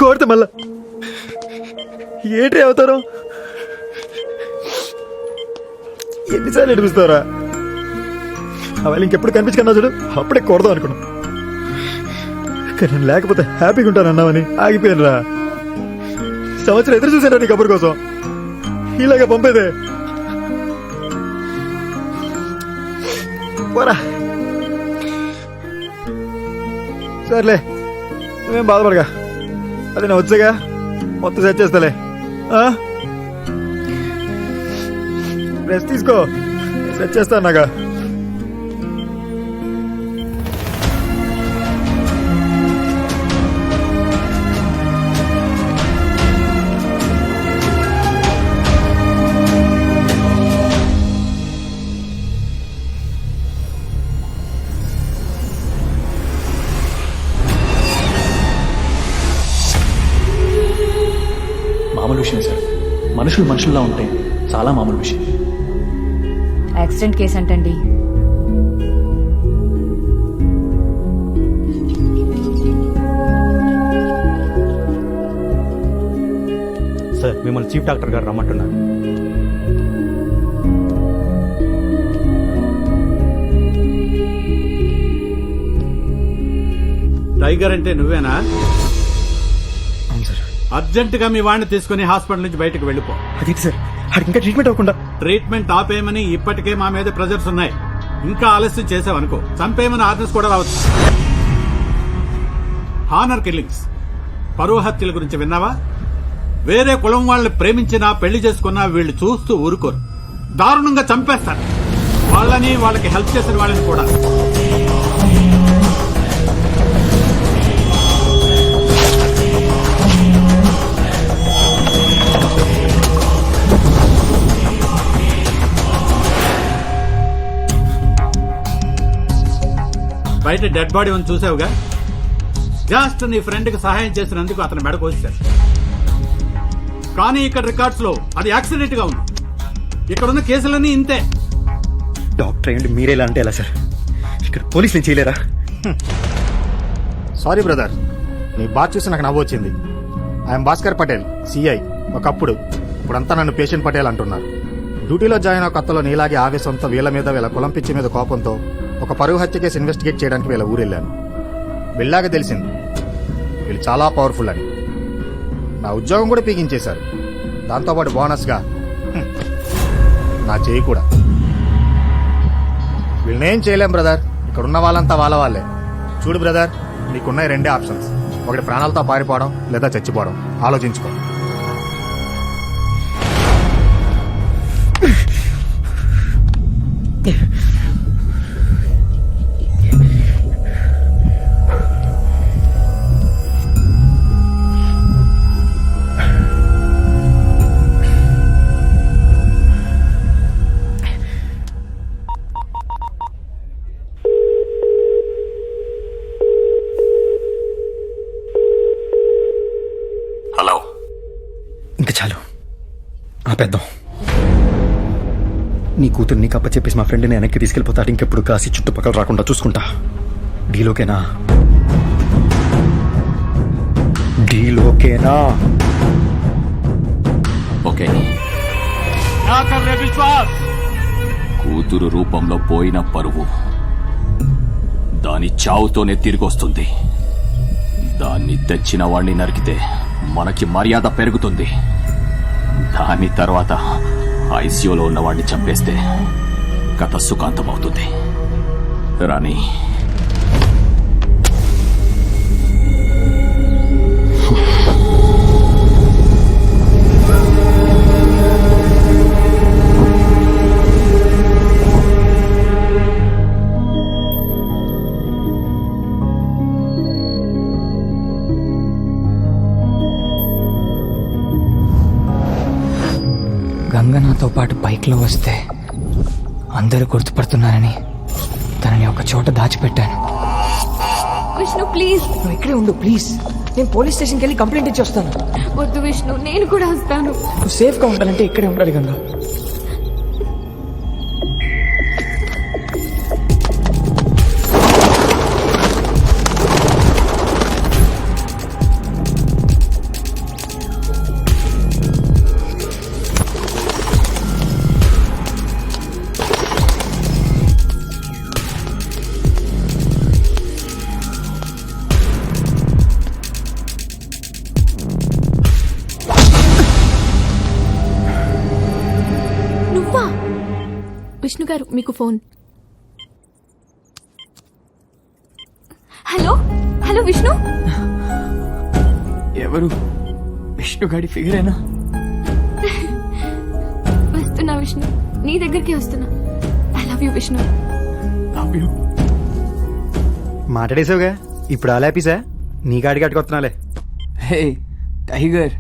కోరితే మళ్ళా ఏంటి అవుతారు? ఎన్నిసార్లు ఎడిపిస్తారా? అవన్నీ ఇంకెప్పుడు కనిపించుకున్నా చూడు, అప్పుడే కొడదాం అనుకున్నా. కానీ నేను లేకపోతే హ్యాపీగా ఉంటానన్నావని ఆగిపోయాను రా. సంవత్సరం ఎదురు చూసారా నీ కబుర్ కోసం, ఇలాగా పంపేదే. పోరా, సర్లే నువ్వేం బాధపడగా, అది నేను వచ్చాగా మొత్తం సెట్ చేస్తాలే. రెస్ట్ తీసుకో, సెట్ చేస్తాను నాగా. మామూలు విషయం సార్, మనుషులు మనుషుల్లా ఉంటే చాలా మామూలు విషయం. యాక్సిడెంట్ కేసు అంటండి. సార్ మిమ్మల్ని చీఫ్ డాక్టర్ గారు రమ్మంటున్నారు. టైగర్ అంటే నువ్వేనా? అవును సార్. అర్జెంట్ గా మీ వాడిని తీసుకుని హాస్పిటల్ నుంచి బయటకు వెళ్ళిపో. అదేంటి సార్, ఇంకా ట్రీట్మెంట్ అవ్వకుండా? ట్రీట్మెంట్ ఆపేయమని ఇప్పటికే మా మీద ప్రెజర్స్ ఉన్నాయి. ఇంకా ఆలస్యం చేసావనుకో చంపేయమని ఆర్డర్స్ కూడా రావచ్చు. హానర్ కిల్లింగ్స్, పరువు హత్యల గురించి విన్నావా? వేరే కులం వాళ్ళని ప్రేమించినా పెళ్లి చేసుకున్నా వీళ్ళు చూస్తూ ఊరుకోరు, దారుణంగా చంపేస్తారు. వాళ్ళని వాళ్ళకి హెల్ప్ చేసిన వాళ్ళని కూడా. బయట డెడ్ బాడీ ఉంది చూసావుగా, జస్ట్ నీ ఫ్రెండ్ కి సహాయం చేసినందుకు అతను మెడ కోసాడు. కానీ ఇక్కడ రికార్డ్స్ లో అది యాక్సిడెంట్ గా ఉంది. ఇక్కడున్న కేసులన్నీ ఇంతే. డాక్టర్ ఏంటి మీరేలా అంటే ఎలా సార్? ఇక్కడ పోలీసులు చేయలేరా? సారీ బ్రదర్, నీ బాధ చూసి నాకు నవ్వు వచ్చింది. I'm Bhaskar Patel, CI. ఒకప్పుడు, ఇప్పుడంతా నన్ను పేషెంట్ పటేల్ అంటున్నారు. డ్యూటీలో జాయిన్ అవ్వ కొత్తలో నీలాగే ఆవేశంతో వీళ్ళ మీద వీళ్ళ కులం పిచ్చి మీద కోపంతో ఒక పరువు హత్య కేసు ఇన్వెస్టిగేట్ చేయడానికి వీళ్ళ ఊరెళ్ళాను. వెళ్ళాక తెలిసింది వీళ్ళు చాలా పవర్ఫుల్ అని. నా ఉద్యోగం కూడా పీకించేశారు. దాంతోపాటు బోనస్గా నా చేయి కూడా. వీళ్ళనేం చేయలేం బ్రదర్, ఇక్కడ ఉన్న వాళ్ళంతా వాళ్ళే. చూడు బ్రదర్, నీకున్నాయి రెండే ఆప్షన్స్. ఒకటి ప్రాణాలతో పారిపోవడం, లేదా చచ్చిపోవడం. ఆలోచించుకో. హలో, ఇంకా చాలు ఆపేద్దాం. నీ కూతురు నీకు అప్పచెప్పేసి మా ఫ్రెండ్ని వెనక్కి తీసుకెళ్ళిపోతాడు. ఇంకెప్పుడు కాసి చుట్టుపక్కల రాకుండా చూసుకుంటా. డీలోకేనా? డీలోకేనా? ఓకే. విశ్వాస్, కూతురు రూపంలో పోయిన పరువు దాని చావుతోనే తిరిగొస్తుంది. దాన్ని తెచ్చిన వాణ్ణి నరికితే మనకి మర్యాద పెరుగుతుంది. దాని తర్వాత ఐసీయూలో ఉన్నవాడిని చంపేస్తే కథ సుఖాంతమవుతుంది. రాణి, గంగ నాతో పాటు బైక్లో వస్తే అందరూ గుర్తుపడుతున్నారని తనని ఒక చోట దాచిపెట్టాను. విష్ణు ప్లీజ్. నువ్వు ఇక్కడే ఉండు ప్లీజ్. నేను పోలీస్ స్టేషన్కి వెళ్ళి కంప్లైంట్ ఇచ్చి వస్తాను. వద్దు విష్ణు, నేను కూడా వస్తాను. నువ్వు సేఫ్గా ఉండాలంటే ఇక్కడే ఉండాలి గంగ. గారు మీకు ఫోన్. Hello hello Vishnu. ఎవరు? విష్ణు గాడి ఫిగరేనా? వస్తున్నా విష్ణు, నీ దగ్గరికి వస్తున్నా. I love you Vishnu. Love you. మాట్లాడేసావుగా, ఇప్పుడు ఆలాపీసా నీ గాడికి అట్టుకొస్తున్నాలే. హే టైగర్,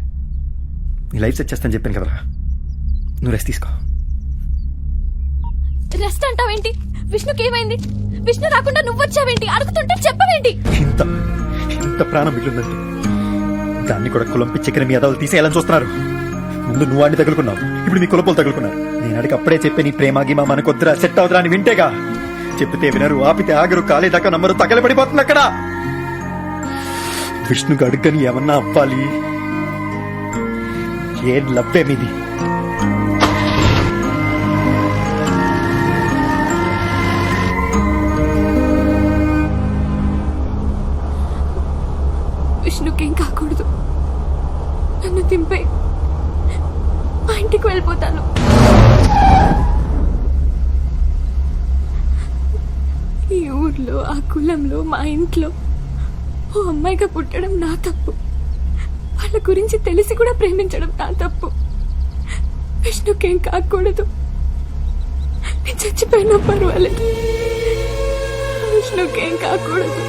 నీ లైఫ్ సెట్ చేస్తాను చెప్పాను కదరా, నువ్వు రెస్ట్ తీసుకో. రెస్ట్ అంటావేంటి? విష్ణుకి ఏమైంది? విష్ణు రాకుండా నువ్వు వచ్చావేంటి? అడుగుతుంటే చెప్పవేంటి? ఇంత ఇంత ప్రాణం మిగిలిందంటే దాన్ని కూడా కులం పిచ్చెక్కిన మీ అదవులు తీసేయాలని చూస్తున్నారు. ముందు నువ్వు వాడిని తగులుకున్నావు, ఇప్పుడు నీ కులపోలు తగులుకున్నారు. నేను అడిగి అప్పుడే చెప్పే నీ ప్రేమ గిమా మనకొద్దురా, సెట్ అవుతురా అని వింటేగా. చెప్తే వినరు, ఆపితే ఆగరు, కాలేదాకా నమ్మరు, తగలబడిపోతుంది అక్కడ. విష్ణుకు అడుగని ఏమన్నా అవ్వాలి. ఏం లవ్వే మీది? విష్ణుకేం కాకూడదు. నన్ను దింపే, మా ఇంటికి వెళ్ళిపోతాను. ఈ ఊర్లో, ఆ కులంలో, మా ఇంట్లో ఓ అమ్మాయిగా పుట్టడం నా తప్పు. వాళ్ళ గురించి తెలిసి కూడా ప్రేమించడం నా తప్పు. విష్ణుకేం కాకూడదు. నేను చచ్చిపోయినా పర్వాలేదు, విష్ణుకేం కాకూడదు.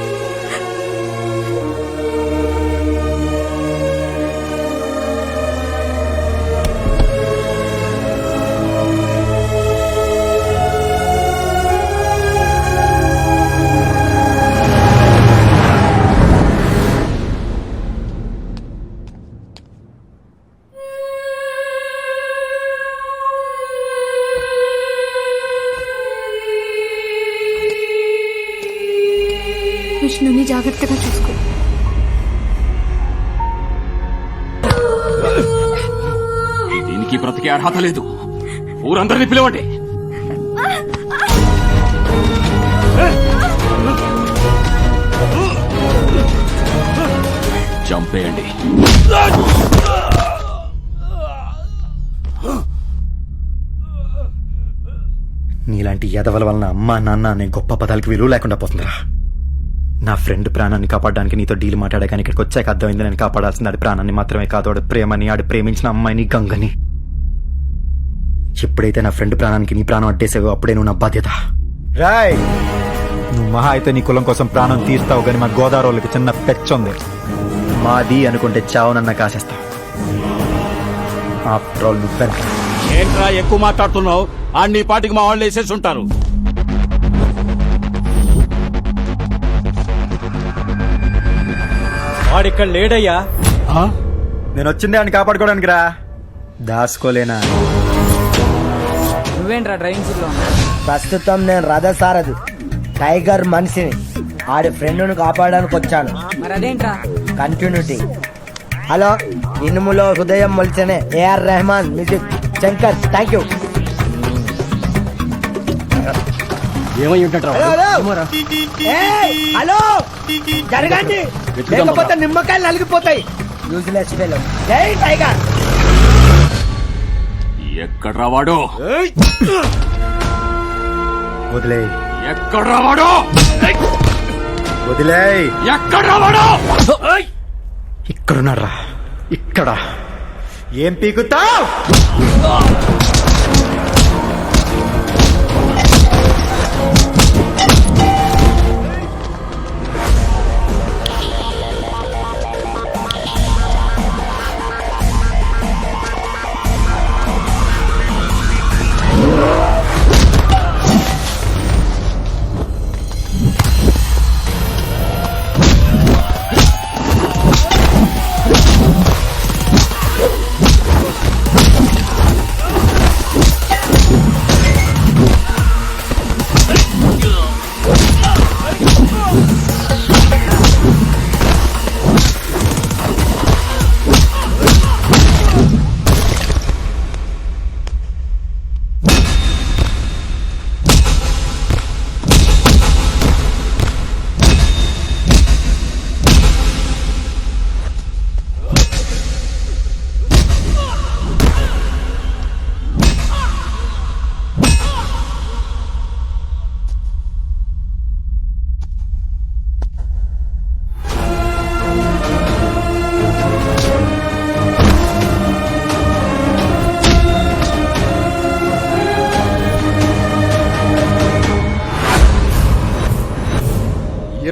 విష్ణుని జాగ్రత్తగా చూసుకో. దీనికి బ్రతికే అర్హత లేదు. ఊరందరినీ పిలవండి. చంపేయండి. నీలాంటి ఎదవల వలన అమ్మా నాన్న అనే గొప్ప పదాలకి విలువ లేకుండా పోతుందిరా. నా ఫ్రెండ్ ప్రాణాన్ని కాపాడడానికి నీతో డీల్ మాట్లాడాక ఇక్కడికి వచ్చాక అర్థమైంది, నేను కాపాడాల్సింది ఆడి ప్రాణాన్ని మాత్రమే కాదు, ఆడు ప్రేమని, ఆడు ప్రేమించిన అమ్మాయిని, గంగని. ఎప్పుడైతే నా ఫ్రెండ్ ప్రాణానికి నీ ప్రాణం అడ్డేసావో అప్పుడే నువ్వు నా బాధ్యత. రాయ్, నువ్వు మహా అయితే నీ కులం కోసం ప్రాణం తీస్తావు, కానీ మా గోదావరికి చిన్న పెచ్చుంది. మాది అనుకుంటే చావునన్న కాసేస్తావు. ఆఫ్టర్ ఆల్ నువ్వెంత ఏంట్రా ఎక్కువ మాట్లాడుతున్నావు? ఆడి నీ పాటికి మా వాళ్ళు వేసేసి ఉంటారు. వాడిక్కడ లేడయ్యా. నేను వచ్చిందే అని కాపాడుకోవడానికి రా, దాసుకోలేనా? నువ్వేంట్రా డ్రైవింగ్ సీట్ లో? ప్రస్తుతం నేను రథసారథి, టైగర్ మనిషిని. ఆడి ఫ్రెండ్ను కాపాడడానికి వచ్చాను. మరి అదేంట్రా? కంటిన్యూటీ. హలో, ఇనుములో హృదయం మొలిచనే AR Rahman music. Shankar, thank you. ఏమై ఉంటాడు? హలో, జరగండి, లేకపోతే నిమ్మకాయలు నలిగిపోతాయి. Useless fellow. జై టైగర్. ఎక్కడ రావాడో? వదిలే. ఎక్కడ రావాడో? వదిలే. ఎక్కడ రావాడో? ఇక్కడున్నారా? ఇక్కడ ఏం పీకుతావ్?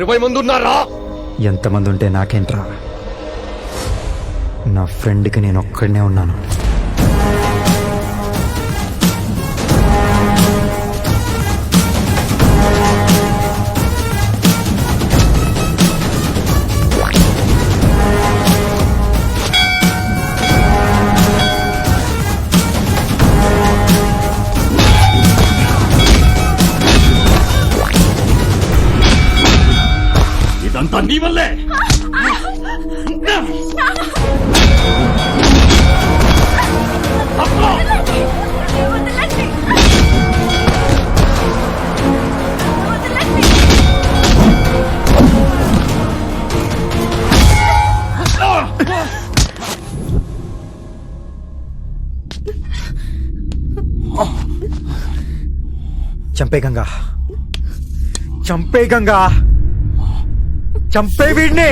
20 మంది ఉన్నారా? ఎంతమంది ఉంటే నాకేంట్రా, నా ఫ్రెండ్కి నేను ఒక్కడనే ఉన్నాను. ఇదంతా నీ వల్లే. చంపే గంగా, చంపే గంగా, చంపే వీడిని.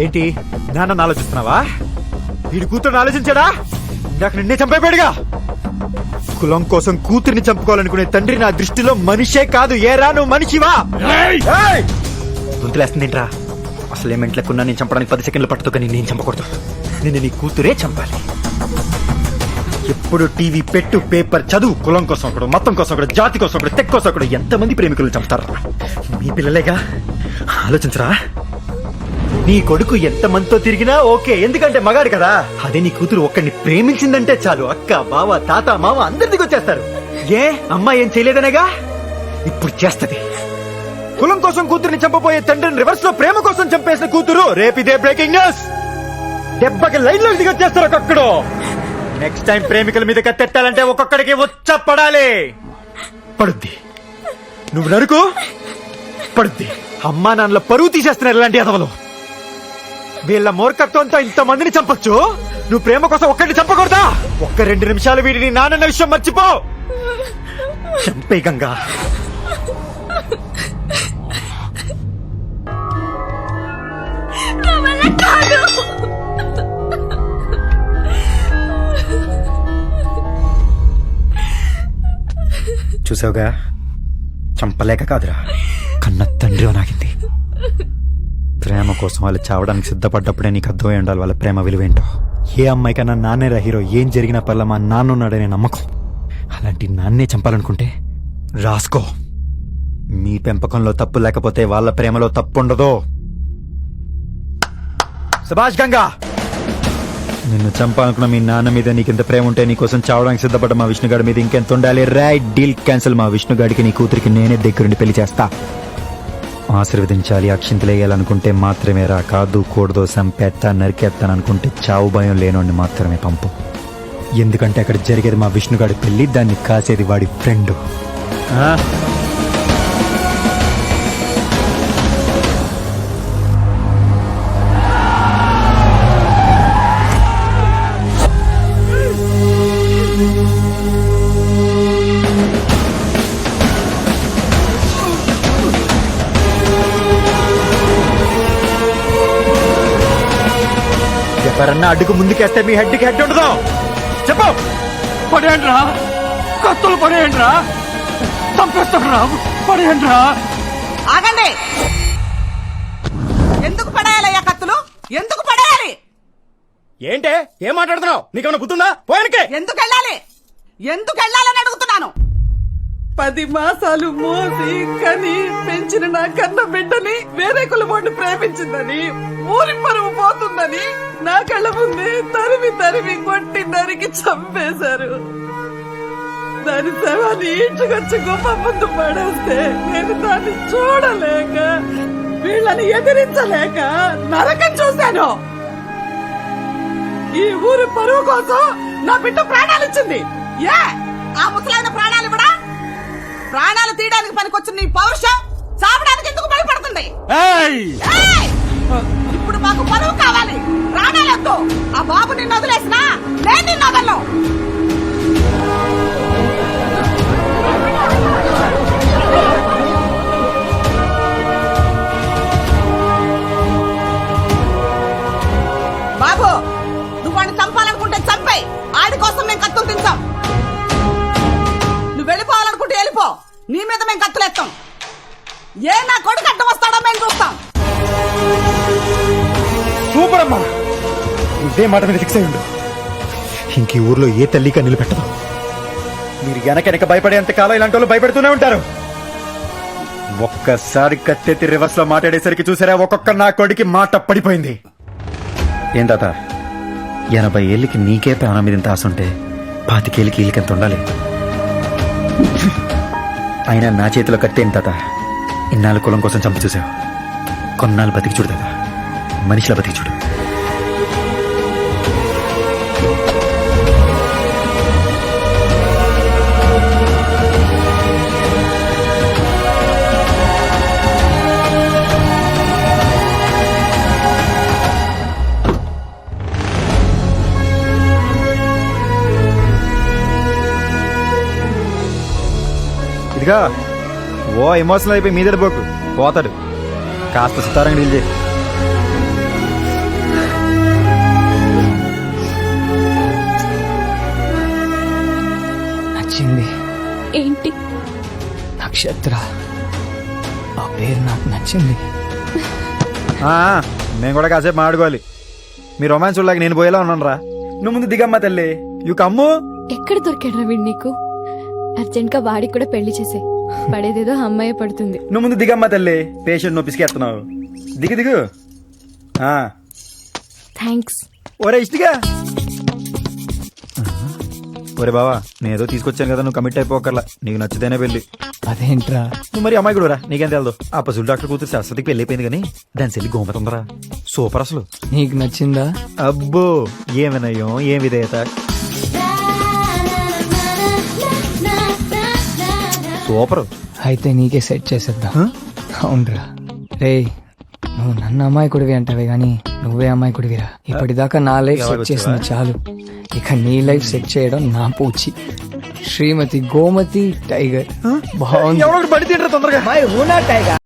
ఏంటి నాన్న ఆలోచిస్తున్నావా? వీడి కూతురుని ఆలోచించాడా? ఇందాక నిన్నే చంపేపాడుగా. కులం కోసం కూతుర్ని చంపుకోవాలనుకునే తండ్రి నా దృష్టిలో మనిషే కాదు. ఏరా నువ్వు మనిషివా? గుంతులేస్తుందేంట్రా? అసలు ఏమెంట్లకున్నా నేను చంపడానికి 10 సెకండ్లు పట్టుతో, కానీ నేను చంపకూడదు. నిన్ను నీ కూతురే చంపాలి. ఎప్పుడు టీవీ పెట్టు, పేపర్ చదువు. కులం కోసం ఒకడు, మతం కోసం ఒకడు, జాతి కోసం ఒకడు, తెక్ కోసం ఒకడు. ఎంతమంది ప్రేమికులు చంపుతారా? మీ పిల్లలేగా, ఆలోచించరా? నీ కొడుకు ఎంతమందితో తిరిగినా ఓకే, ఎందుకంటే మగాడు కదా. అదే నీ కూతురు ఒక్కడిని ప్రేమించిందంటే చాలు, అక్క, బావ, తాత, మామ అందరి వచ్చేస్తారు. ఏ అమ్మాయి ఏం చేయలేదనేగా, ఇప్పుడు చేస్తది. కులం కోసం కూతురిని చంపబోయే తండ్రిని రివర్స్ లో ప్రేమ కోసం చంపేసిన కూతురు. రేపిదే బ్రేకింగ్ న్యూస్. దెబ్బకి లైన్ లో దిగొచ్చేస్తారు ఒక్కొక్కడు. నెక్స్ట్ టైం ప్రేమికుల మీద కత్తెట్టాలంటే ఒక్కొక్కడికి వచ్చ పడాలి. పడుద్ది. నువ్వు నరుకు, పడుద్ది. అమ్మా నాన్నల పరువు తీసేస్తున్నారు ఇలాంటి అదవలు. వీళ్ళ మూర్ఖత్వంతో ఇంతమందిని చంపొచ్చు, నువ్వు ప్రేమ కోసం ఒక్కడిని చంపకూడదా? 1-2 నిమిషాలు వీడిని నాన్న విషయం మర్చిపో. చంపే గంగా. చూసావుగా, చంపలేక కాదురా, కన్న తండ్రి నాగింది. ప్రేమ కోసం వాళ్ళు చావడానికి సిద్ధపడ్డప్పుడే నీకు అర్థమై ఉండాలి వాళ్ళ ప్రేమ విలువేంటో. ఏ అమ్మాయికన్నా నాన్నేరా హీరో. ఏం జరిగినా పర్ల మా నాన్న ఉన్నాడనే నమ్మకం. అలాంటి నాన్నే చంపాలనుకుంటే రాసుకో. మీ పెంపకంలో తప్పు లేకపోతే వాళ్ళ ప్రేమలో తప్పు ఉండదు. సుభాష్ గంగా, నిన్ను చంపాలనుకున్న మీ నాన్న మీద నీకింత ప్రేమ ఉంటే నీకోసం చావడానికి సిద్ధపడ్డ మా విష్ణుగాడి మీద ఇంకెంత ఉండాలి? Right, deal cancel. మా విష్ణుగాడికి నీ కూతురికి నేనే దగ్గరుండి పెళ్లి చేస్తా. ఆశీర్వదించాలి, అక్షింతలేయాలనుకుంటే మాత్రమే రా. కాదు కూడదో, సంపేత్తా, నరికేస్తాననుకుంటే చావు భయం లేనోడిని మాత్రమే పంపు. ఎందుకంటే అక్కడ జరిగేది మా విష్ణుగాడి పెళ్లి, దాన్ని కాసేది వాడి ఫ్రెండ్. ఎవరన్నా అడ్డుకు ముందుకేస్తే మీ హెడ్కి హెడ్ ఉండదు. చెప్పు. పడేయండ్రా, కత్తులు పడేయండ్రా, చంపేస్తాడ్రా, పడేయండ్రా. ఆగండి. ఎందుకు పడేయాలయ్యా కత్తులు? ఎందుకు పడేయాలి? ఏంటే ఏం మాట్లాడుతున్నావు? నీకేమైనా గుర్తుందా? పోయానికే ఎందుకు వెళ్ళాలి? ఎందుకు వెళ్ళాలని అడుగుతున్నాను. 10 మాసాలు మోసి కని పెంచిన నా కన్న బిడ్డని వేరే కులమోడిని ప్రేమించిందని, ఊరి పరువు పోతుందని నా కళ్ళ ముందే తరిమి తరిమి కొట్టి నరికి చంపేశారు. దాని శవాన్ని ఇంటికొచ్చి గొప్ప ముందు పడేస్తే నేను దాన్ని చూడలేక, వీళ్ళని ఎదిరించలేక నరకం చూశాను. ఈ ఊరి పరువు కోసం నా బిడ్డ ప్రాణాలు ఇచ్చింది. ఏ ఆ ముసలైన ప్రాణాలు ఇవ్వడా? ప్రాణాలు తీయడానికి పనికొచ్చిన నీ పౌరుషం చావడానికి ఎందుకు భయపడుతుంది? ఇప్పుడు మాకు పరువు కావాలి, ప్రాణాలొద్దు. ఆ బాబు నిన్ను వదిలేసినా నేను నిన్ను వదలను. బాబు, నువ్వు వాడిని చంపాలనుకుంటే చంపేయి. ఆడి కోసం మేము కత్తులు తింటాం. నువ్వు వెళ్ళిపోవాలనుకుంటే వెళ్ళిపో, నీ మీద మేము కత్తులేస్తాం. ఏ నా కొడుకు అడ్డం వస్తాడో మేము చూస్తాం. సూపర్ అమ్మా, ఇదే మాట మీద ఫిక్స్ అయ్యి ఉండు. ఇంక ఈ ఊర్లో ఏ తల్లిగా నిలబెట్టదు. మీరు వెనక భయపడేంత కాలం ఇలాంటి వాళ్ళు భయపెడుతూనే ఉంటారు. ఒక్కసారి కత్తెత్తి రివర్స్ లో మాట్లాడేసరికి చూసారా, ఒక్కొక్క నా కొడుకి మాట పడిపోయింది. ఏం తాత, 80 ఏళ్ళకి నీకే ప్రాణం మీద ఇంత ఆశ ఉంటే 25 ఏళ్ళకి వీళ్ళకెంత ఉండాలి? అయినా నా చేతిలో కత్తేంటి తాత? ఇన్నాళ్ళు కులం కోసం చంపి చూసావు, కొన్నాళ్ళు బతికి చూడు తాత, మనిషిలా బతికి చూడు. ఇదిగా ఓ ఎమోషనల్ అయిపోయి మీద పోకు, పోతాడు. కాస్త సుతారంగా డీల్ చేయి. నచ్చింది. ఏంటి? నక్షత్ర, ఆ పేరు నాకు నచ్చింది. మేము కూడా కాసేపు మాడుకోవాలి. మీ రొమాన్స్ చూడలేక నేను పోయేలా ఉన్నాను రా. నువ్వు ముందు దిగమ్మా తల్లి. యు కమ్ము. ఎక్కడ దొరికాడు వీడు నీకు? అర్జెంట్ గా వాడికి కూడా పెళ్లి చేసే, పడేదేదో అమ్మాయి పడుతుంది. నువ్వు ముందు దిగమ్మా తల్లి, పేషెంట్ నువ్వు పిసికేస్తున్నావు. దిగు దిగు. థ్యాంక్స్. ఒరే ఇష్టిగా. ఒరే బావా, నేనేదో తీసుకొచ్చాను కదా, నువ్వు కమిట్ అయిపోకర్లా. నీకు నచ్చితేనే పెళ్లి. అదేంట్రా? నువ్వు మరి అమ్మాయి కూడా నీకేం తెలదు. ఆ పశువుల డాక్టర్ కూతురు శాశ్వతికి పెళ్లి అయిపోయింది కానీ దాని చెల్లి గోమతుందరా. సూపర్ అసలు. నీకు నచ్చిందా? అబ్బో, ఏం వినయం, ఏం విధేయత. సూపర్. అయితే నీకే సెట్ చేసేద్దాం. అవునరా. రే, నువ్వు నన్ను అమ్మాయికుడివి అంటావే గాని నువ్వే అమ్మాయికుడివిరా. ఇప్పటిదాకా నా లైఫ్ సెట్ చేసిన చాలు, ఇక నీ లైఫ్ సెట్ చేయడం నా పూచి. శ్రీమతి గోమతి టైగర్. బాగుంది. బడి తింటారు తొందరగా. మై హూనా టైగర్.